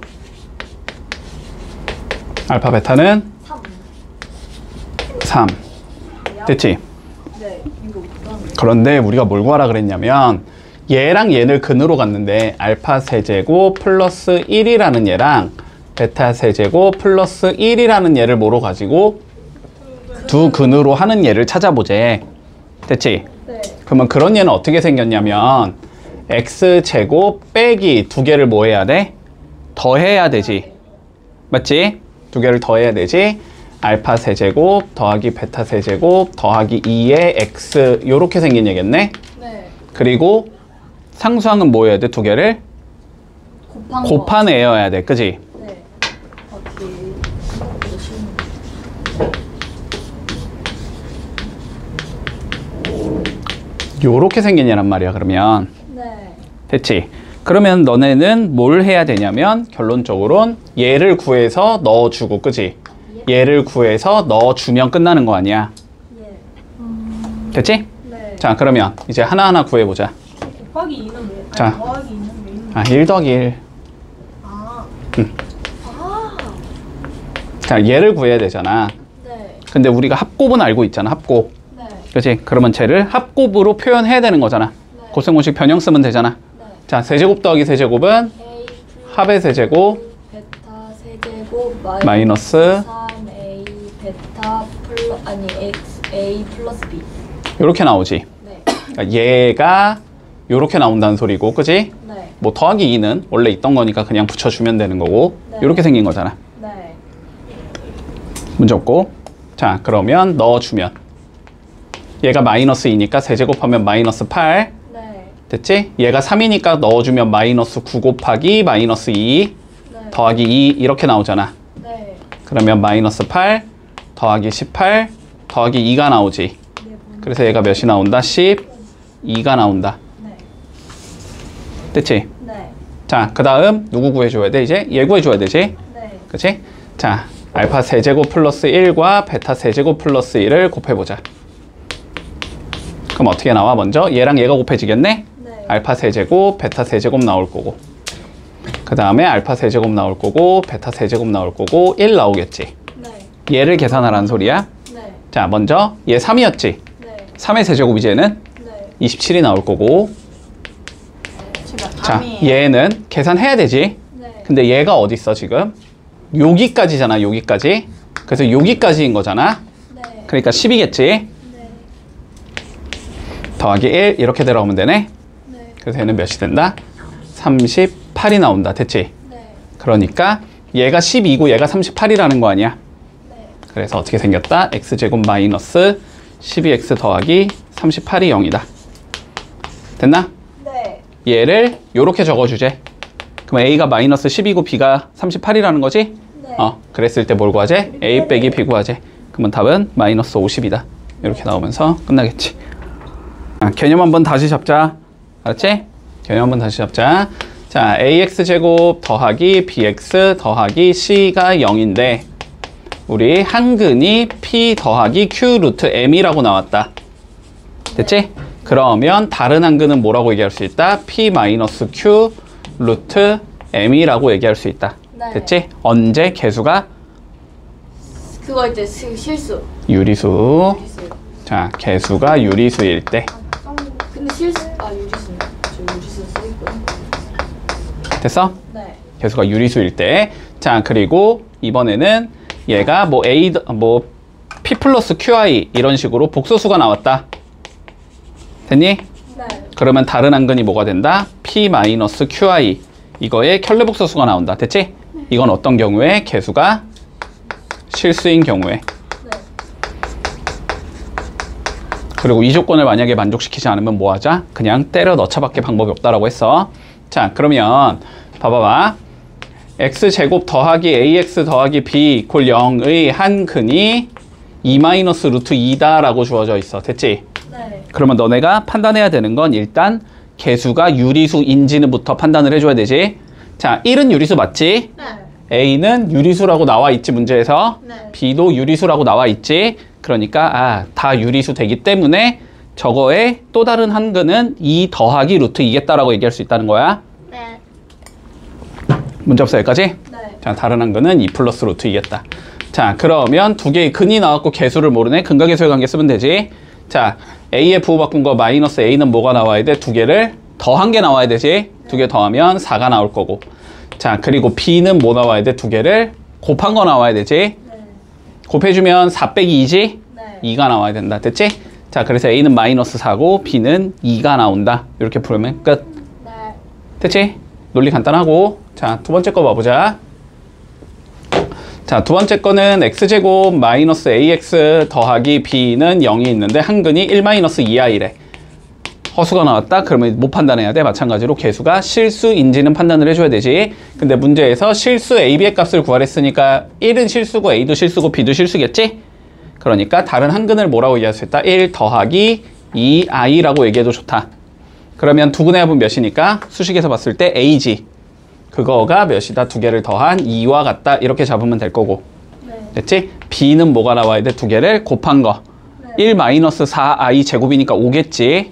알파 베타는 3. 3. 됐지? 네. 그런데 우리가 뭘 구하라 그랬냐면 얘랑 얘를 근으로 갔는데 알파 세제곱 플러스 1이라는 얘랑 베타 세제곱 플러스 1이라는 얘를 뭐로 가지고 두 근으로 하는 얘를 찾아보재. 됐지? 네. 그러면 그런 얘는 어떻게 생겼냐면 x제곱 빼기 두 개를 뭐 해야 돼? 더해야 되지. 맞지? 두 개를 더해야 되지. 알파 세제곱 더하기 베타 세제곱 더하기 2의 x 요렇게 생긴 얘겠네. 네. 그리고 상수항은 뭐 해야 돼? 두 개를 곱하내야 돼. 그지? 네. 요렇게 생긴 얘란 말이야. 그러면 네. 됐지? 그러면 너네는 뭘 해야 되냐면 결론적으로는 얘를 구해서 넣어주고, 그지? 얘를 구해서 넣어주면 끝나는 거 아니야. 예. 됐지? 네. 자, 그러면 이제 하나하나 구해보자. 곱하기 2는 왜? 자. 아니, 더하기 2는 왜 있는 아, 1 더하기 1. 아. 자, 얘를 구해야 되잖아. 네. 근데 우리가 합곱은 알고 있잖아. 합곱. 네. 그치? 그러면 쟤를 합곱으로 표현해야 되는 거잖아. 네. 고생공식 변형 쓰면 되잖아. 네. 자, 세제곱 더하기 세제곱은 A 합의 세제곱 베타 세제곱 마이너스 3A 베타 플러 아니 X A 플러스 B. 요렇게 나오지. 네. 그러니까 얘가 요렇게 나온다는 소리고, 그치? 네. 뭐 더하기 2는 원래 있던 거니까 그냥 붙여주면 되는 거고, 네. 요렇게 생긴 거잖아. 네. 문제 없고. 자, 그러면 넣어주면 얘가 마이너스 2니까 세제곱하면 마이너스 8. 네. 됐지? 얘가 3이니까 넣어주면 마이너스 9 곱하기 마이너스 2 네. 더하기 2 이렇게 나오잖아. 네. 그러면 마이너스 8 더하기 18 더하기 2가 나오지. 그래서 얘가 몇이 나온다? 12가 나온다. 네. 됐지? 네. 자, 그 다음 누구 구해줘야 돼? 이제 얘 구해줘야 되지? 네. 그치? 자, 알파 세제곱 플러스 1과 베타 세제곱 플러스 1을 곱해보자. 그럼 어떻게 나와? 먼저 얘랑 얘가 곱해지겠네? 네. 알파 세제곱, 베타 세제곱 나올 거고, 그 다음에 알파 세제곱 나올 거고, 베타 세제곱 나올 거고, 1 나오겠지. 네. 얘를 계산하라는 소리야. 네. 자, 먼저 얘 3이었지. 네. 3의 세제곱 이제는 네. 27이 나올 거고, 제가 자, 감이에요. 얘는 계산해야 되지. 네. 근데 얘가 어디 있어 지금? 여기까지잖아. 여기까지. 그래서 여기까지인 거잖아. 네. 그러니까 10이겠지. 네. 더하기 1 이렇게 들어가면 되네. 네. 그래서 얘는 몇이 된다? 38이 나온다. 됐지? 네. 그러니까 얘가 12고 얘가 38이라는 거 아니야. 네. 그래서 어떻게 생겼다? x제곱 마이너스 12x 더하기 38이 0이다. 됐나? 네. 얘를 요렇게 적어주제. 그럼 a가 마이너스 10이고 b가 38이라는 거지? 네. 그랬을 때 뭘 구하제? a 빼기 b 구하제. 그러면 답은 마이너스 50이다. 이렇게 나오면서 끝나겠지. 개념 한번 다시 잡자. 알았지? 개념 한번 다시 잡자. 자, ax제곱 더하기 bx 더하기 c가 0인데 우리 한근이 p 더하기 q 루트 m이라고 나왔다. 됐지? 그러면 다른 한근은 뭐라고 얘기할 수 있다? p 마이너스 q 루트 m이라고 얘기할 수 있다. 네. 됐지? 언제 개수가 그거 이제 실수. 유리수. 실수. 자, 개수가 유리수일 때. 근데 실수 유리수네. 저 유리수 써있거든. 됐어? 네. 개수가 유리수일 때. 자, 그리고 이번에는 얘가 뭐 a 뭐 p 플러스 qi 이런 식으로 복소수가 나왔다. 됐니? 네. 그러면 다른 한근이 뭐가 된다? p 마이너스 qi 이거의 켤레복소수가 나온다. 됐지? 이건 어떤 경우에? 개수가 실수인 경우에. 네. 그리고 이 조건을 만약에 만족시키지 않으면 뭐 하자? 그냥 때려 넣자밖에 방법이 없다라고 했어. 자, 그러면 봐봐봐. x제곱 더하기 ax 더하기 b 이퀄 0의 한근이 2 마이너스 루트 2다 라고 주어져 있어. 됐지? 네. 그러면 너네가 판단해야 되는 건 일단 개수가 유리수인지는부터 판단을 해줘야 되지. 자, 1은 유리수 맞지? 네. a는 유리수라고 나와 있지 문제에서. 네. b도 유리수라고 나와 있지. 그러니까 다 유리수 되기 때문에 저거의 또 다른 한근은 2 더하기 루트 2겠다라고 얘기할 수 있다는 거야. 네. 문제 없어 여기까지? 네. 자, 다른 한근은 2 플러스 루트 2겠다. 자, 그러면 두 개의 근이 나왔고 개수를 모르네. 근과 개수의 관계 쓰면 되지. 자, A의 부호 바꾼 거 마이너스 A는 뭐가 나와야 돼? 두 개를 더한 게 나와야 되지. 두 개 더하면 4가 나올 거고. 자, 그리고 B는 뭐 나와야 돼? 두 개를 곱한 거 나와야 되지. 네. 곱해주면 4 빼기 2지? 네. 2가 나와야 된다. 됐지? 자, 그래서 A는 마이너스 4고 B는 2가 나온다. 이렇게 풀면 끝. 네. 됐지? 논리 간단하고. 자, 두 번째 거 봐보자. 자, 두 번째 거는 x제곱 마이너스 ax 더하기 b는 0이 있는데 한근이 1 마이너스 2i래. 허수가 나왔다? 그러면 못 판단해야 돼. 마찬가지로 개수가 실수인지는 판단을 해줘야 되지. 근데 문제에서 실수 a, b의 값을 구하랬으니까 1은 실수고 a도 실수고 b도 실수겠지? 그러니까 다른 한근을 뭐라고 얘기할 수 있다? 1 더하기 2i라고 얘기해도 좋다. 그러면 두 분의 합은 몇이니까 수식에서 봤을 때 a지. 그거가 몇이다? 두 개를 더한 2와 같다. 이렇게 잡으면 될 거고. 네. 됐지? b는 뭐가 나와야 돼? 두 개를 곱한 거. 네. 1 마이너스 4i 제곱이니까 5겠지?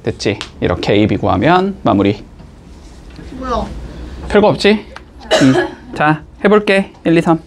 됐지? 이렇게 a, b 구하면 마무리. 뭐야? 별거 없지? 자, 해볼게. 1, 2, 3.